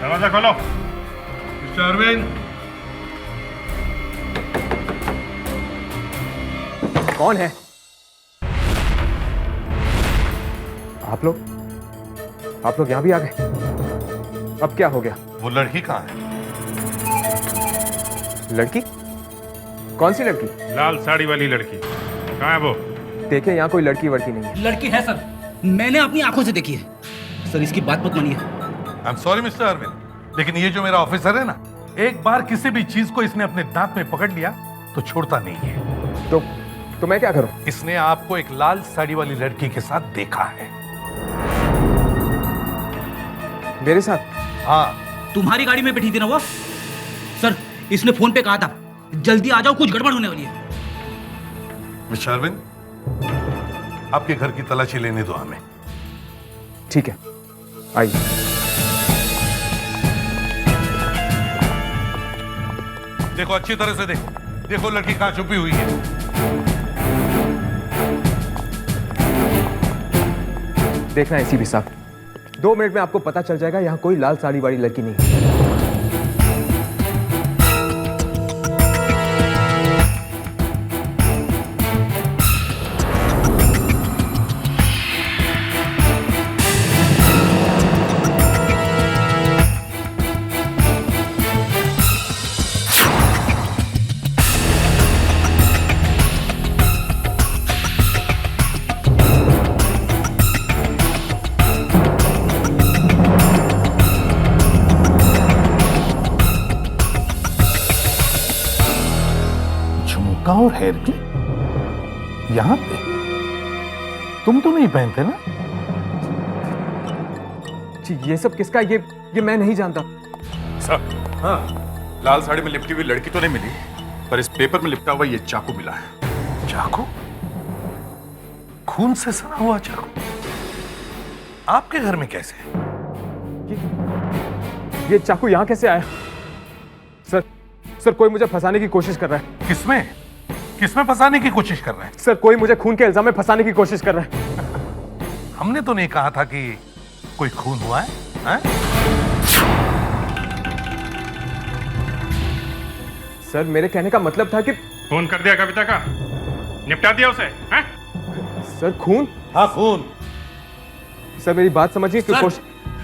R: दरवाजा खोलो।
M: मिस्टर अरविंद।
E: कौन है? आप लोग यहाँ भी आ गए? अब क्या हो गया?
M: वो लड़की कहाँ है?
E: लड़की? कौन सी लड़की?
L: लाल साड़ी वाली लड़की। कहाँ है वो?
E: देखिए, यहाँ कोई लड़की वड़की नहीं है।
V: लड़की है सर, मैंने अपनी आंखों से देखी है सर। इसकी बात मत मानिए।
M: I am sorry mister Arvind, लेकिन ये जो मेरा ऑफिसर है ना, एक बार किसी भी चीज को इसने अपने दांत में पकड़ लिया तो छोड़ता नहीं है।
E: तो मैं क्या करूं?
M: इसने आपको एक लाल साड़ी वाली लड़की के साथ देखा है।
K: मेरे साथ?
S: हाँ।
V: तुम्हारी गाड़ी में बैठी थी ना वो? सर, इसने फोन पे कहा था जल्दी आ जाओ, कुछ गड़बड़ होने वाली है।
S: मिस्टर अरविंद, आपके घर की तलाशी लेने दो हमें।
K: ठीक है, आइए।
S: देखो, अच्छी तरह से देखो, देखो लड़की कहां छुपी हुई है।
K: देखना एसीपी साहब, 2 मिनट में आपको पता चल जाएगा यहाँ कोई लाल साड़ी वाली लड़की नहीं है।
S: और हेयर क्लिप यहां पे तुम तो नहीं पहनते ना?
K: जी, ये सब किसका? ये मैं नहीं जानता।
B: सर, हाँ, लाल साड़ी में लिपटी हुई लड़की तो नहीं मिली, पर इस पेपर में लिपटा हुआ ये चाकू मिला है।
S: चाकू? खून से सना हुआ चाकू आपके घर में कैसे?
K: ये चाकू यहाँ कैसे आया? सर, कोई मुझे फंसाने की कोशिश कर रहा है।
S: किसमें फंसाने की कोशिश कर रहे हैं?
K: सर, कोई मुझे खून के इल्जाम में फंसाने की कोशिश कर रहा है।
S: हमने तो नहीं कहा था कि कोई खून हुआ है, हैं?
K: सर, मेरे कहने का मतलब था कि
L: फोन कर दिया कविता का, निपटा दिया उसे, हैं?
K: सर, खून?
S: हाँ, खून।
K: सर, मेरी बात समझिए कि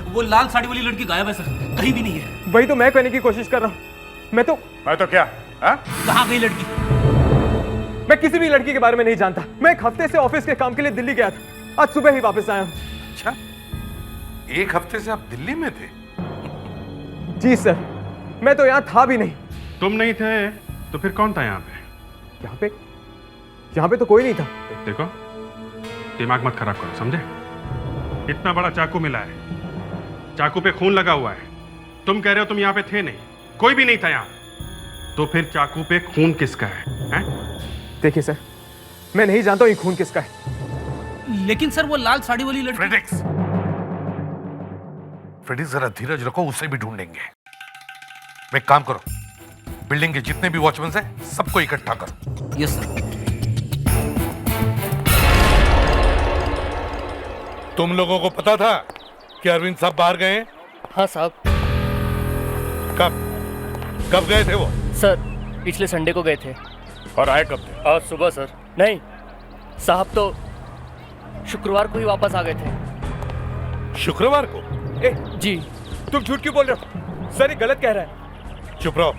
V: वो लाल साड़ी वाली लड़की गायब है सर, कहीं भी नहीं है।
K: वही तो मैं कहने की कोशिश कर रहा हूँ। मैं तो क्या?
V: कहाँ गई लड़की?
K: मैं किसी भी लड़की के बारे में नहीं जानता। मैं 1 हफ्ते से ऑफिस के काम के लिए दिल्ली गया था, आज सुबह ही वापस आया हूँ।
S: अच्छा, 1 हफ्ते से आप दिल्ली में थे?
K: जी सर, मैं तो यहाँ था भी नहीं।
L: तुम नहीं थे तो फिर कौन था यहाँ पे?
K: यहाँ पे तो कोई नहीं था।
L: देखो, दिमाग मत खराब करो, समझे? इतना बड़ा चाकू मिला है, चाकू पे खून लगा हुआ है, तुम कह रहे हो तुम यहाँ पे थे नहीं, कोई भी नहीं था यहाँ, तो फिर चाकू पे खून किसका है?
K: देखिए सर, मैं नहीं जानता हूँ ये खून किसका है।
V: लेकिन सर, वो लाल साड़ी वाली लड़की।
S: फ्रेडिक्स, जरा धीरज रखो, उसे भी ढूंढेंगे। एक काम करो, बिल्डिंग के जितने भी वॉचमैन हैं, सबको इकट्ठा करो।
V: Yes sir.
S: तुम लोगों को पता था कि अरविंद साहब बाहर गए हैं?
V: हाँ साहब।
S: कब गए थे वो?
V: सर, पिछले संडे को गए थे।
B: और आए कब थे?
V: आज सुबह सर। नहीं साहब, तो शुक्रवार को ही वापस आ गए थे।
S: शुक्रवार को?
V: जी।
K: तुम झूठ क्यों बोल रहे हो? सर, ये गलत कह रहा है।
S: चुप रहो।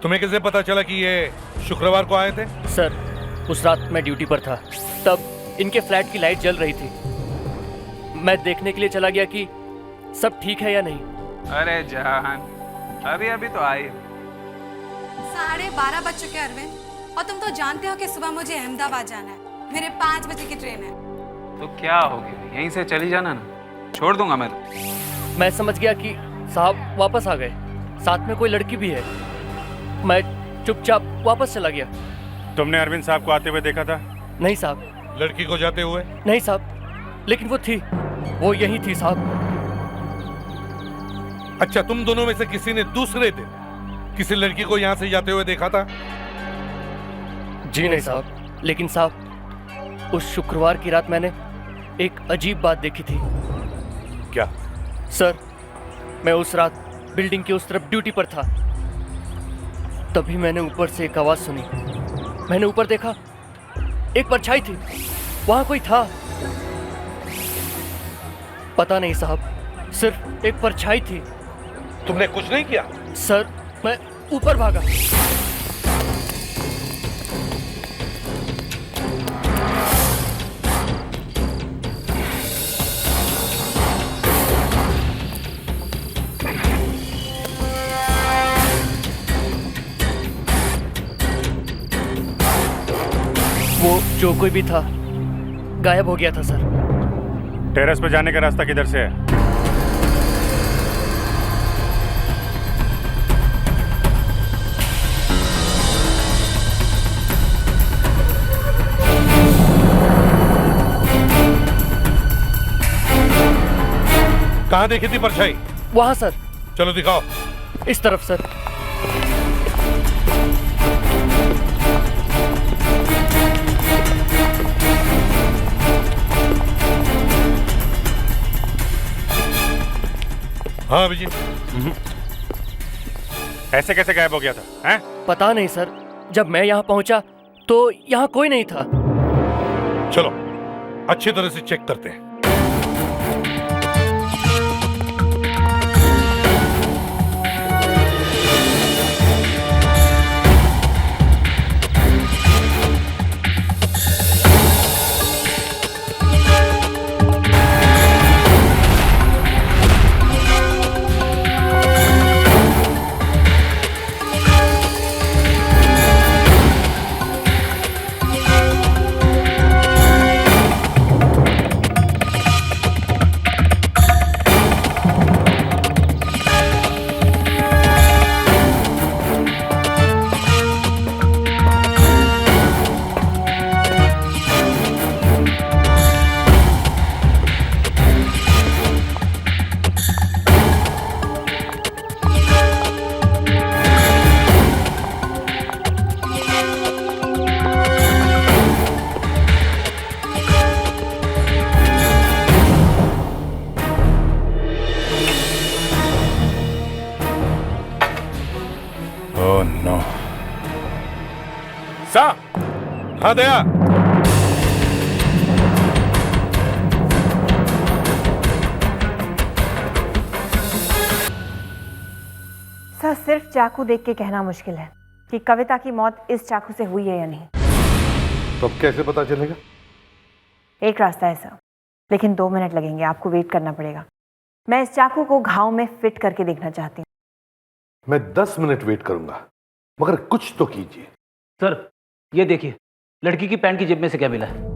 S: तुम्हें कैसे पता चला कि ये शुक्रवार को आए थे?
V: सर, उस रात मैं ड्यूटी पर था, तब इनके फ्लैट की लाइट जल रही थी। मैं देखने के लिए चला गया कि सब ठीक है या नहीं।
H: अरे जान, अभी तो आई।
N: 12:30 बज चुके अरविंद, और तुम तो जानते हो कि सुबह मुझे अहमदाबाद जाना है। मेरे 5 बजे की ट्रेन है।
H: तो क्या हो गया, यहीं से चली जाना ना, छोड़ दूंगा मैं तो।
V: मैं समझ गया कि साहब वापस आ गए, साथ में कोई लड़की भी है। मैं चुपचाप वापस चला गया।
L: तुमने अरविंद साहब को आते हुए देखा था?
V: नहीं साहब।
S: लड़की को जाते हुए?
V: नहीं साहब, लेकिन वो थी, वो यही थी साहब।
S: अच्छा, तुम दोनों में से किसी ने दूसरे दिन किसी लड़की को यहाँ से जाते हुए देखा था?
V: जी नहीं साहब, लेकिन साहब उस शुक्रवार की रात मैंने एक अजीब बात देखी थी।
S: क्या?
V: सर, मैं उस रात बिल्डिंग के उस तरफ ड्यूटी पर था, तभी मैंने ऊपर से एक आवाज सुनी। मैंने ऊपर देखा, एक परछाई थी, वहां कोई था। पता नहीं साहब, सिर्फ एक परछाई थी।
S: तुमने कुछ नहीं किया?
V: सर, मैं ऊपर भागा। वो जो कोई भी था गायब हो गया था सर।
L: टेरेस पे जाने का रास्ता किधर से है?
M: कहाँ देखी थी परछाई?
V: वहां सर।
M: चलो दिखाओ।
V: इस तरफ सर।
M: हाँ अभिजीत।
L: ऐसे कैसे गायब हो गया था? हैं?
V: पता नहीं सर, जब मैं यहाँ पहुंचा तो यहाँ कोई नहीं था।
M: चलो अच्छी तरह से चेक करते हैं।
R: Oh no.
M: सा हाँ दया।
I: सर सिर्फ चाकू देख के कहना मुश्किल है कि कविता की मौत इस चाकू से हुई है या नहीं।
M: तो अब कैसे पता चलेगा?
I: एक रास्ता है सर, लेकिन 2 मिनट लगेंगे, आपको वेट करना पड़ेगा। मैं इस चाकू को घाव में फिट करके देखना चाहती हूँ।
M: मैं 10 मिनट वेट करूंगा, मगर कुछ तो कीजिए।
O: सर ये देखिए, लड़की की पैंट की जेब में से क्या मिला है?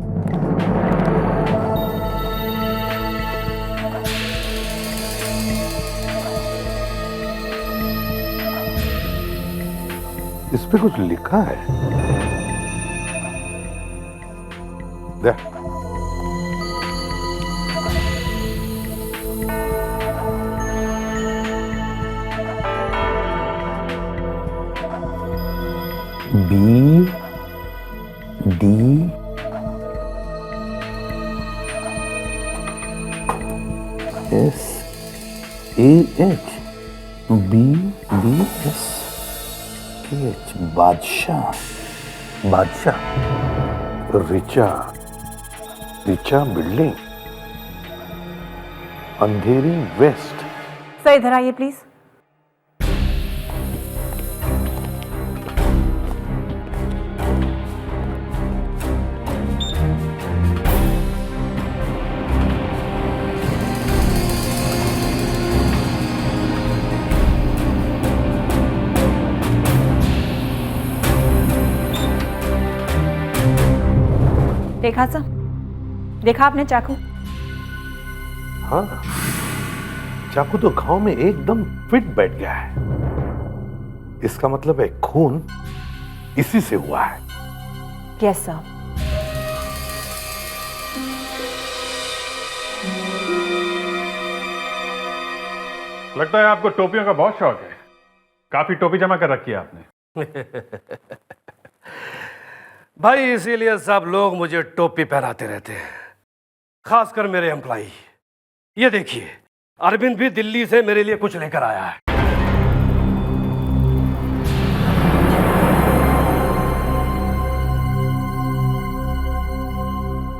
M: इस पे कुछ लिखा है। दे।
S: B D S A H B D S K H बादशाह रिचा बिल्डिंग अंधेरी वेस्ट।
I: सर इधर आइए प्लीज। देखा सर, देखा आपने चाकू?
M: हाँ, चाकू तो घाव में एकदम फिट बैठ गया है। इसका मतलब है खून इसी से हुआ है।
I: Yes sir.
L: लगता है आपको टोपियों का बहुत शौक है। काफी टोपी जमा कर रखी है आपने।
D: भाई इसीलिए सब लोग मुझे टोपी पहनाते रहते हैं, खासकर मेरे एम्प्लॉई। ये देखिए, अरविंद भी दिल्ली से मेरे लिए कुछ लेकर आया है।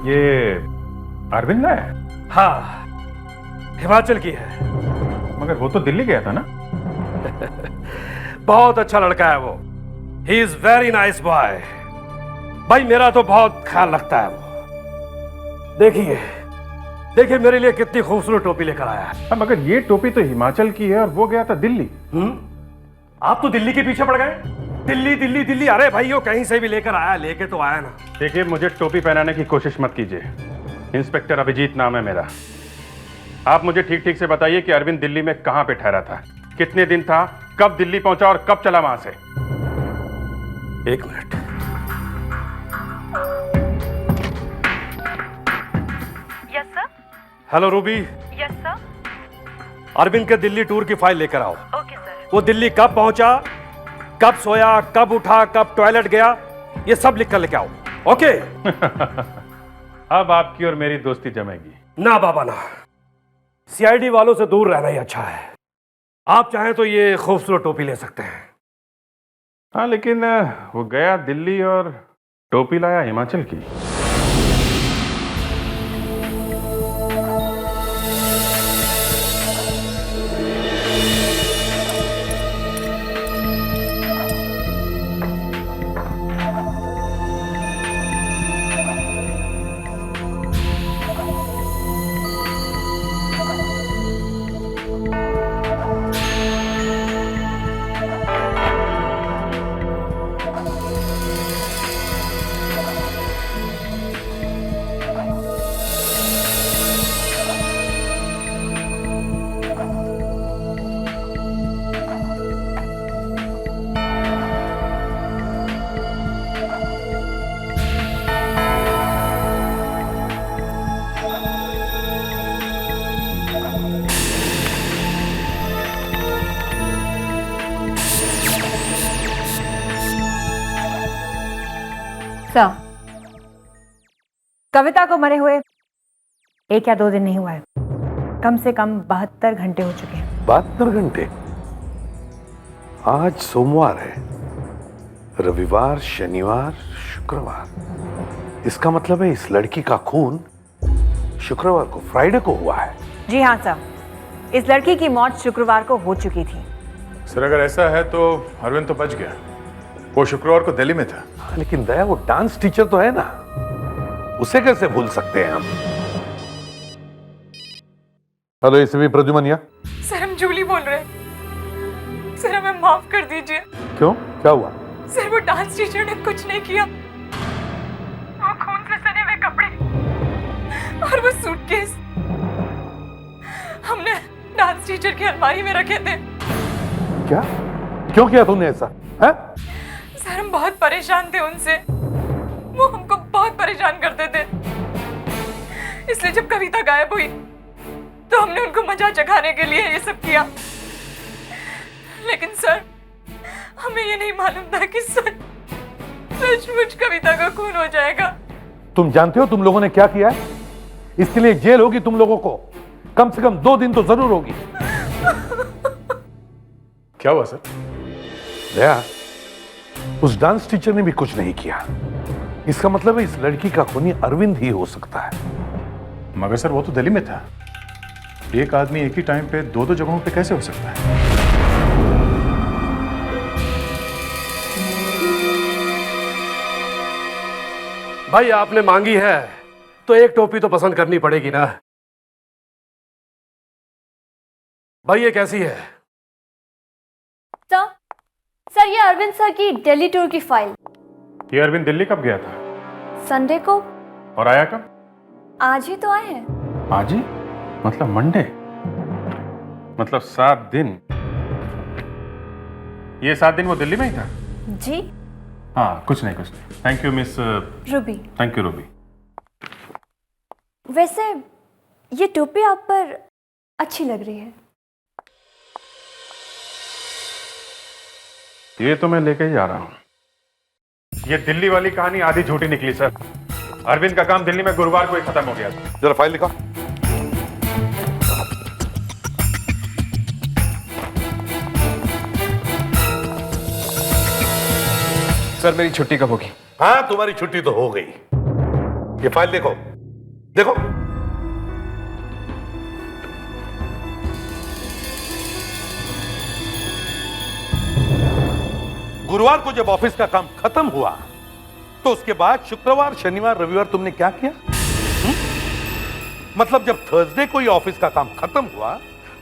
L: ये अरविंद है?
D: हाँ, हिमाचल की है।
L: मगर वो तो दिल्ली गया था ना?
D: बहुत अच्छा लड़का है वो। He is very nice boy. भाई मेरा तो बहुत ख्याल रखता है वो। देखिए देखिए मेरे लिए कितनी खूबसूरत टोपी लेकर आया है।
L: मगर ये टोपी तो हिमाचल की है और वो गया था दिल्ली।
D: आप तो दिल्ली के पीछे पड़ गए। दिल्ली दिल्ली दिल्ली। अरे भाइयों, कहीं से भी लेकर आया, लेके तो आया ना।
L: देखिए, मुझे टोपी पहनाने की कोशिश मत कीजिए। इंस्पेक्टर अभिजीत नाम है मेरा। आप मुझे ठीक ठीक से बताइए कि अरविंद दिल्ली में कहां पे ठहरा था, कितने दिन था, कब दिल्ली पहुंचा और कब चला वहां से।
D: 1 minute.
U: Yes sir.
D: Hello Ruby.
U: Yes sir.
D: Arvind के दिल्ली टूर की फाइल लेकर आओ। Okay sir. वो दिल्ली कब पहुंचा, कब सोया, कब उठा, कब टॉयलेट गया, ये सब लिख कर लेके आओ। ओके।
L: अब आपकी और मेरी दोस्ती जमेगी।
D: ना बाबा ना, सीआईडी वालों से दूर रहना ही अच्छा है। आप चाहें तो ये खूबसूरत टोपी ले सकते हैं।
L: हाँ, लेकिन वो गया दिल्ली और टोपी लाया हिमाचल की।
I: सर, कविता को मरे हुए 1 या 2 दिन नहीं हुआ है, कम से कम 72 घंटे हो चुके हैं।
M: 72 घंटे? आज सोमवार है, रविवार, शनिवार, शुक्रवार। इसका मतलब है इस लड़की का खून शुक्रवार को, फ्राइडे को हुआ है।
I: जी हाँ सर, इस लड़की की मौत शुक्रवार को हो चुकी थी।
B: सर, अगर ऐसा है तो अरविंद तो बच गया। वो शुक्रवार को दिल्ली में था।
M: लेकिन दया, वो डांस टीचर तो है ना, उसे कैसे भूल सकते हैं हम? Hello ACP Pradyuman.
T: सर, हम जूली बोल रहे हैं। सर, हमें माफ कर दीजिए।
M: क्यों, क्या हुआ?
T: सर, वो डांस टीचर ने कुछ नहीं किया। वो खून से सने हुए कपड़े और वो सूटकेस हमने डांस टीचर की अलमारी में रखे थे।
M: क्या? क्यों किया तुमने ऐसा? है?
T: सर, हम बहुत परेशान थे उनसे। वो हमको बहुत परेशान करते थे। इसलिए जब कविता गायब हुई तो हमने उनको मजा जगाने के लिए ये सब किया। लेकिन सर, हमें ये नहीं मालूम था कि सचमुच कविता का खून हो जाएगा।
M: तुम जानते हो तुम लोगों ने क्या किया है? इसके लिए जेल होगी तुम लोगों को, कम से कम 2 दिन तो जरूर होगी।
B: क्या हुआ सर?
M: दया, उस डांस टीचर ने भी कुछ नहीं किया। इसका मतलब है इस लड़की का खूनी अरविंद ही हो सकता है।
B: मगर सर, वो तो दिल्ली में था। एक आदमी एक ही टाइम पे 2 जगहों पे कैसे हो सकता है?
D: भाई, आपने मांगी है तो एक टोपी तो पसंद करनी पड़ेगी ना। भाई, ये कैसी है?
P: सर, ये अरविंद सर की दिल्ली टूर की फाइल।
L: ये अरविंद दिल्ली कब गया था?
P: संडे को।
L: और आया कब?
P: आज ही तो आए हैं।
L: आज ही? मतलब मंडे? मतलब 7 दिन। ये 7 दिन वो दिल्ली में ही था?
P: जी
L: हाँ, कुछ नहीं। Thank you miss
P: Ruby.
L: Thank you Ruby.
P: वैसे ये टोपी आप पर अच्छी लग रही है।
L: ये तो मैं लेके ही आ रहा हूं। ये दिल्ली वाली कहानी आधी झूठी निकली सर। अरविंद का काम दिल्ली में गुरुवार को ही खत्म हो गया।
M: जरा फाइल लिखा।
K: सर, मेरी छुट्टी कब होगी?
M: हाँ, तुम्हारी छुट्टी तो हो गई। ये फाइल देखो, देखो। गुरुवार को जब ऑफिस का काम खत्म हुआ तो उसके बाद शुक्रवार, शनिवार, रविवार तुमने क्या किया? मतलब जब थर्सडे को ही ऑफिस का काम खत्म हुआ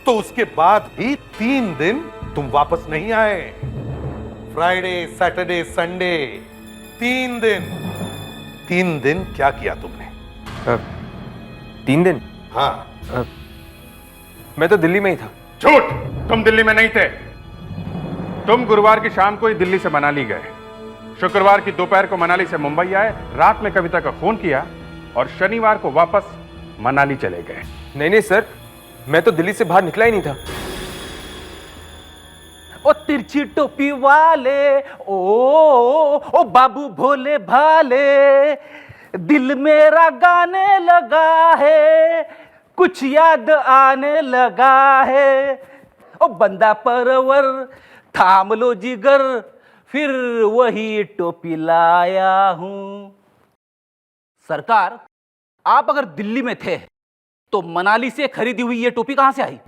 M: तो उसके बाद भी 3 दिन तुम वापस नहीं आए। फ्राइडे, सैटरडे, संडे, 3 दिन। 3 दिन क्या किया तुमने?
K: 3 दिन?
M: हाँ।
K: मैं तो दिल्ली में ही था।
L: झूठ! तुम दिल्ली में नहीं थे। तुम गुरुवार की शाम को ही दिल्ली से मनाली गए, शुक्रवार की दोपहर को मनाली से मुंबई आए, रात में कविता का फोन किया और शनिवार को वापस मनाली चले गए।
K: नहीं सर,
J: मैं तो दिल्ली से बाहर निकला ही नहीं था।
O: ओ तिरछी टोपी वाले, ओ बाबू भोले भाले, दिल मेरा गाने लगा है, कुछ याद आने लगा है। ओ बंदा परवर थाम लो जिगर, फिर वही टोपी लाया हूं। सरकार, आप अगर दिल्ली में थे तो मनाली से खरीदी हुई ये टोपी कहां से आई?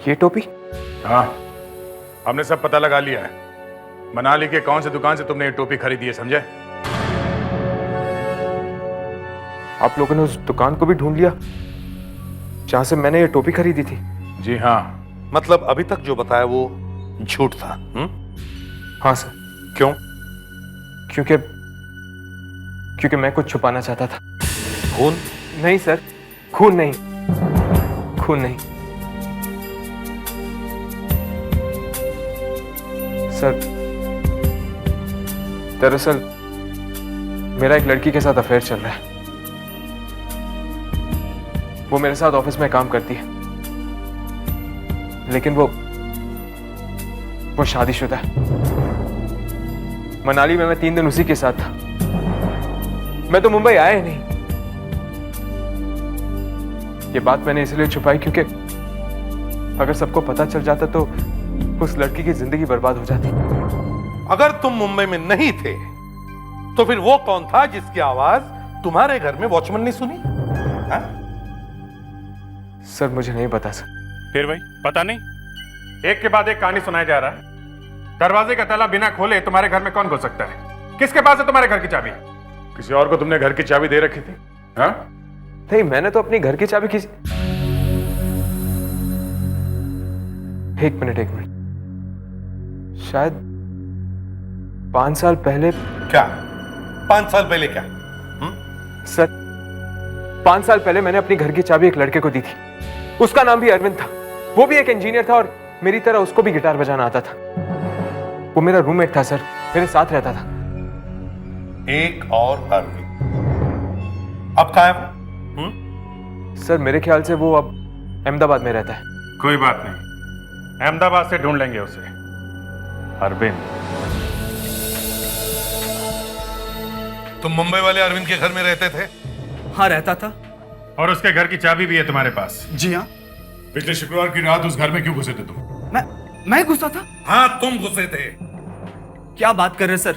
J: ये टोपी?
B: हाँ, हमने सब पता लगा लिया है। मनाली के कौन से दुकान से तुमने ये टोपी खरीदी है, समझे?
J: आप लोगों ने उस दुकान को भी ढूंढ लिया जहां से मैंने ये टोपी खरीदी थी?
B: जी हाँ।
M: मतलब अभी तक जो बताया वो झूठ था?
J: हाँ सर।
M: क्यों?
J: क्योंकि मैं कुछ छुपाना चाहता था।
M: खून?
J: नहीं सर, खून नहीं, खून नहीं सर। दरअसल मेरा एक लड़की के साथ अफेयर चल रहा है। वो मेरे साथ ऑफिस में काम करती है, लेकिन वो शादीशुदा है। मनाली में मैं 3 दिन उसी के साथ था। मैं तो मुंबई आया ही नहीं। ये बात मैंने इसलिए छुपाई क्योंकि अगर सबको पता चल जाता तो उस लड़की की जिंदगी बर्बाद हो जाती।
M: अगर तुम मुंबई में नहीं थे तो फिर वो कौन था जिसकी आवाज तुम्हारे घर में वॉचमैन ने सुनी? हा?
J: सर मुझे नहीं पता सर।
L: फिर भाई पता नहीं? एक के बाद एक कहानी सुनाया जा रहा है। दरवाजे का ताला बिना खोले तुम्हारे घर में कौन घुस सकता है? किसके पास है तुम्हारे घर की चाबी?
B: किसी और को तुमने घर की चाबी दे रखी थी? हाँ?
J: नहीं, मैंने तो अपनी घर की चाबी किसी... एक मिनट। शायद 5 साल पहले।
M: क्या 5 साल पहले? क्या
J: सर, 5 साल पहले मैंने अपनी घर की चाबी एक लड़के को दी थी। उसका नाम भी अरविंद था। वो भी एक इंजीनियर था और मेरी तरह उसको भी गिटार बजाना आता था। वो मेरा रूममेट था सर, मेरे साथ रहता था।
M: एक और अरविंद अब कहाँ है वो?
J: सर मेरे ख्याल से वो अब अहमदाबाद में रहता है।
L: कोई बात नहीं, अहमदाबाद से ढूंढ लेंगे उसे। अरविंद,
M: तुम मुंबई वाले अरविंद के घर में रहते थे?
K: हाँ, रहता था।
L: और उसके घर की चाबी भी है तुम्हारे पास?
K: जी हाँ।
R: पिछले शुक्रवार की रात उस घर में क्यों घुसे थे तुम?
K: मैं घुसा था?
M: हाँ, तुम घुसे थे।
K: क्या बात कर रहे हैं सर?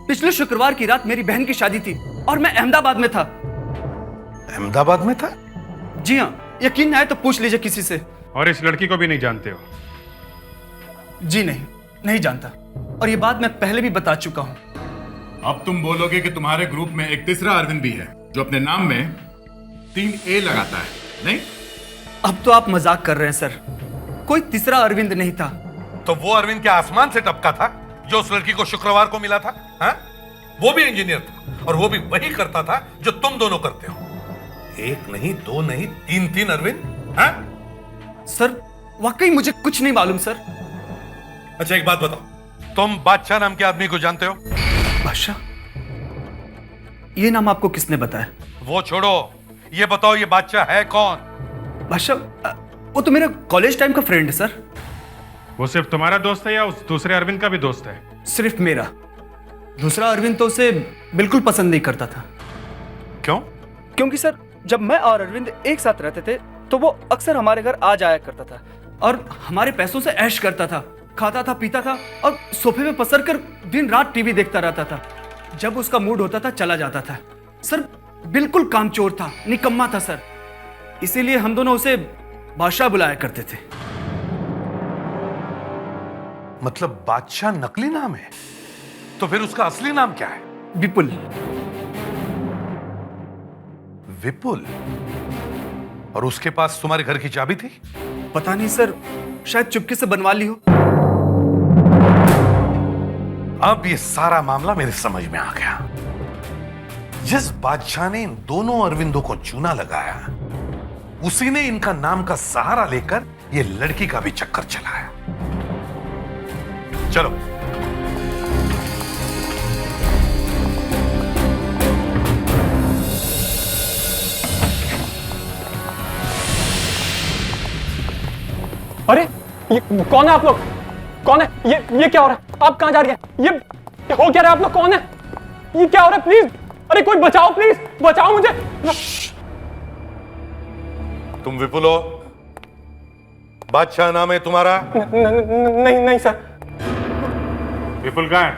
K: पिछले शुक्रवार की रात मेरी बहन की शादी थी और मैं अहमदाबाद में था।
M: अहमदाबाद में था?
K: जी हाँ, यकीन नहीं आए तो पूछ लीजिए किसी से।
L: और इस लड़की को भी नहीं जानते हो?
K: जी नहीं जानता। और ये बात मैं पहले भी बता चुका हूं।
R: अब तुम बोलोगे कि तुम्हारे ग्रुप में एक तीसरा अरविंद भी है जो अपने नाम में 3 A लगाता है, नहीं?
K: अब तो आप मजाक कर रहे हैं सर। कोई तीसरा अरविंद नहीं था।
M: तो वो अरविंद क्या आसमान से टपका था जो उस लड़की को शुक्रवार को मिला था? हा? वो भी इंजीनियर था और वो भी वही करता था जो तुम दोनों करते हो। 1 नहीं, 2 नहीं, 3 अरविंद। हा?
K: सर वाकई मुझे कुछ नहीं मालूम सर।
M: अच्छा एक बात बताओ, तुम बादशाह नाम के आदमी को जानते हो?
K: बादशाह? ये नाम आपको किसने बताया?
M: वो छोड़ो, ये बताओ ये बादशाह है कौन?
K: बादशाह? वो तो मेरा कॉलेज टाइम का फ्रेंड है सर।
L: वो सिर्फ तुम्हारा दोस्त है या उस दूसरे अरविंद का भी दोस्त है?
K: सिर्फ मेरा। दूसरा अरविंद तो उसे बिल्कुल पसंद नहीं करता था।
M: क्यों?
K: क्योंकि सर जब मैं और अरविंद एक साथ रहते थे तो वो अक्सर हमारे घर आ जाया करता था और हमारे पैसों से ऐश करता था, खाता था, पीता था और सोफे में पसर कर दिन रात टीवी देखता रहता था। जब उसका मूड होता था चला जाता था। सर बिल्कुल कामचोर था, निकम्मा था सर। इसीलिए हम दोनों उसे बादशाह बुलाया करते थे।
M: मतलब बादशाह नकली नाम है? तो फिर उसका असली नाम क्या है?
K: विपुल।
M: विपुल? और उसके पास तुम्हारे घर की चाबी थी?
K: पता नहीं सर, शायद चुपके से बनवा ली हो।
M: अब ये सारा मामला मेरे समझ में आ गया। जिस बादशाह ने इन दोनों अरविंदों को चूना लगाया, उसी ने इनका नाम का सहारा लेकर ये लड़की का भी चक्कर चलाया। चलो
E: अरे ये कौन है आप लोग? कौन है ये क्या हो रहा है? आप कहाँ जा रही हैं? ये हो क्या रहा है? आप लोग कौन है? ये क्या हो रहा है? प्लीज, अरे कोई बचाओ, प्लीज बचाओ मुझे।
M: तुम विपुल हो? बादशाह नाम है तुम्हारा?
E: नहीं सर।
L: विपुल कहाँ है?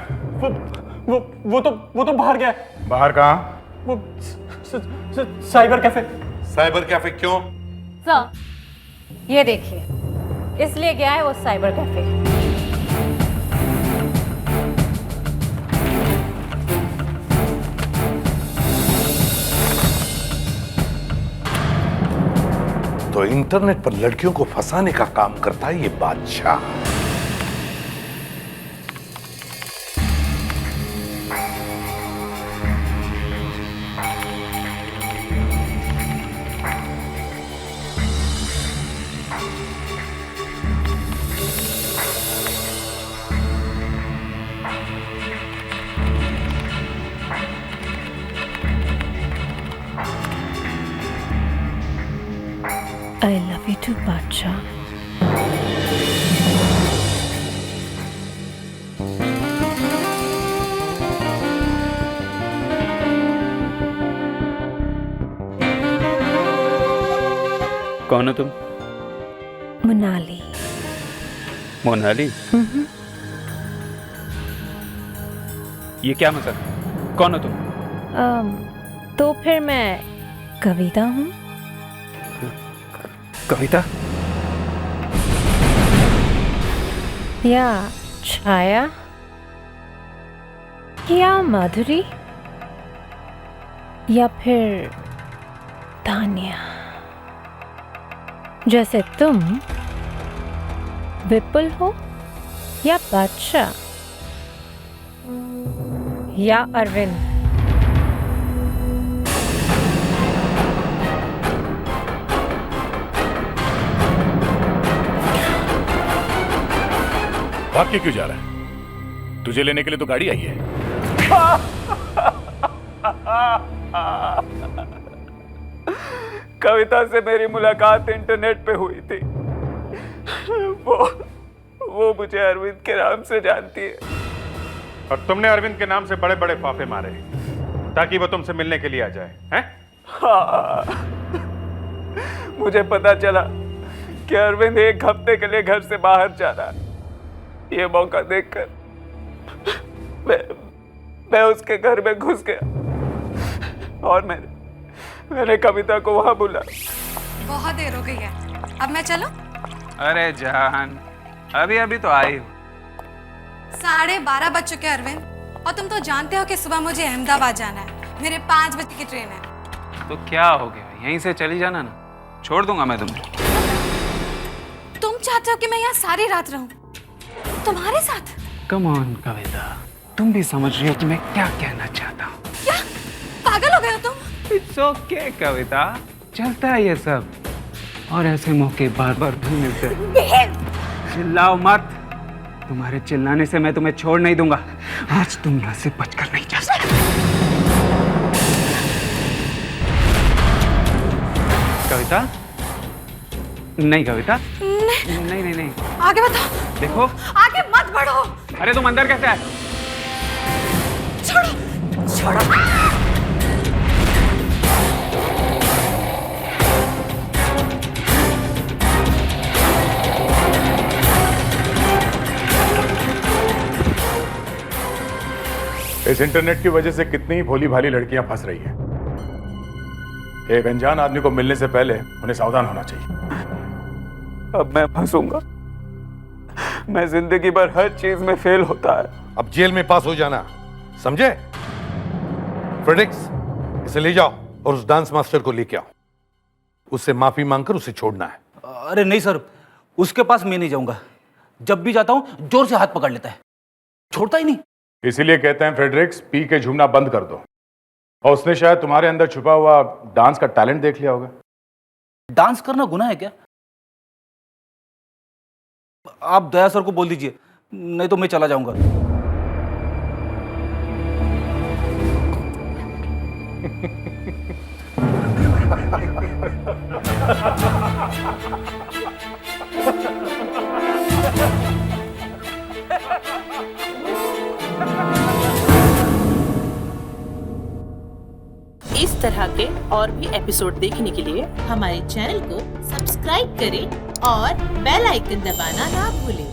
E: वो तो बाहर गया है।
L: बाहर कहाँ?
E: वो साइबर कैफे।
M: साइबर कैफे क्यों?
A: सर, ये देखिए, इसलिए गया है वो साइबर कैफे।
M: तो इंटरनेट पर लड़कियों को फंसाने का काम करता है ये बादशाह।
A: I love you too, बादशाह।
H: कौन हो तुम?
A: मोनाली।
H: मोनाली? ये क्या मजाक? कौन हो तुम?
A: तो फिर मैं कविता हूँ।
H: कविता?
A: या छाया, या माधुरी, या फिर तान्या। जैसे तुम विपुल हो, या बादशाह, या अरविंद।
R: भाग के क्यों जा रहा है? तुझे लेने के लिए तो गाड़ी आई है।
B: कविता से मेरी मुलाकात इंटरनेट पे हुई थी। वो मुझे अरविंद के नाम से जानती है।
L: और तुमने अरविंद के नाम से बड़े बड़े फाफे मारे ताकि वो तुमसे मिलने के लिए आ जाए, हैं?
B: हाँ, मुझे पता चला कि अरविंद एक हफ्ते के लिए घर से बाहर जा रहा है। ये मौका देखकर मैं उसके घर में घुस गया और मैंने कविता को वहां बुला।
N: बहुत देर हो गई है, अब मैं चलूं?
H: अरे जान, अभी अभी तो आई हूँ।
N: 12:30 बज चुके अरविंद, और तुम तो जानते हो कि सुबह मुझे अहमदाबाद जाना है। मेरे 5 बजे की ट्रेन है।
H: तो क्या हो गया, यहीं से चली जाना ना, छोड़ दूंगा मैं तुम्हें।
N: तुम चाहते हो कि मैं यहाँ सारी रात रहूं तुम्हारे साथ?
H: कम ऑन कविता, तुम भी समझ रही हो कि मैं क्या कहना चाहता हूँ।
N: क्या पागल हो गए हो तुम?
H: इट्स ओके कविता, चलता है ये सब, और ऐसे मौके बार बार भी मिलते हैं। चिल्लाओ मत, तुम्हारे चिल्लाने से मैं तुम्हें छोड़ नहीं दूंगा। आज तुम यहाँ से बचकर नहीं जा सकते। कविता? नहीं कविता, नहीं नहीं नहीं,
N: आगे बताओ।
H: देखो
N: आगे मत बढ़ो।
H: अरे तुम अंदर कैसे आए?
N: छोड़ो छोड़ो।
L: इस इंटरनेट की वजह से कितनी ही भोली भाली लड़कियां फंस रही हैं। एक अनजान आदमी को मिलने से पहले उन्हें सावधान होना चाहिए।
B: अब मैं फंसूंगा। मैं जिंदगी भर हर चीज में फेल होता है।
M: अब जेल में पास हो जाना, समझे? फ्रेडरिक्स, इसे ले जाओ और उस डांस मास्टर को लेके आओ। उससे माफी मांगकर उसे छोड़ना है।
O: अरे नहीं सर, उसके पास मैं नहीं जाऊंगा। जब भी जाता हूं जोर से हाथ पकड़ लेता है, छोड़ता ही नहीं।
L: इसीलिए कहते हैं फ्रेडरिक्स, पी के झूमना बंद कर दो। और उसने शायद तुम्हारे अंदर छुपा हुआ डांस का टैलेंट देख लिया होगा।
O: डांस करना गुनाह है क्या? आप दया सर को बोल दीजिए, नहीं तो मैं चला जाऊंगा।
G: इस तरह के और भी एपिसोड देखने के लिए हमारे चैनल को सब्सक्राइब करें और बेल आइकन दबाना ना भूलें।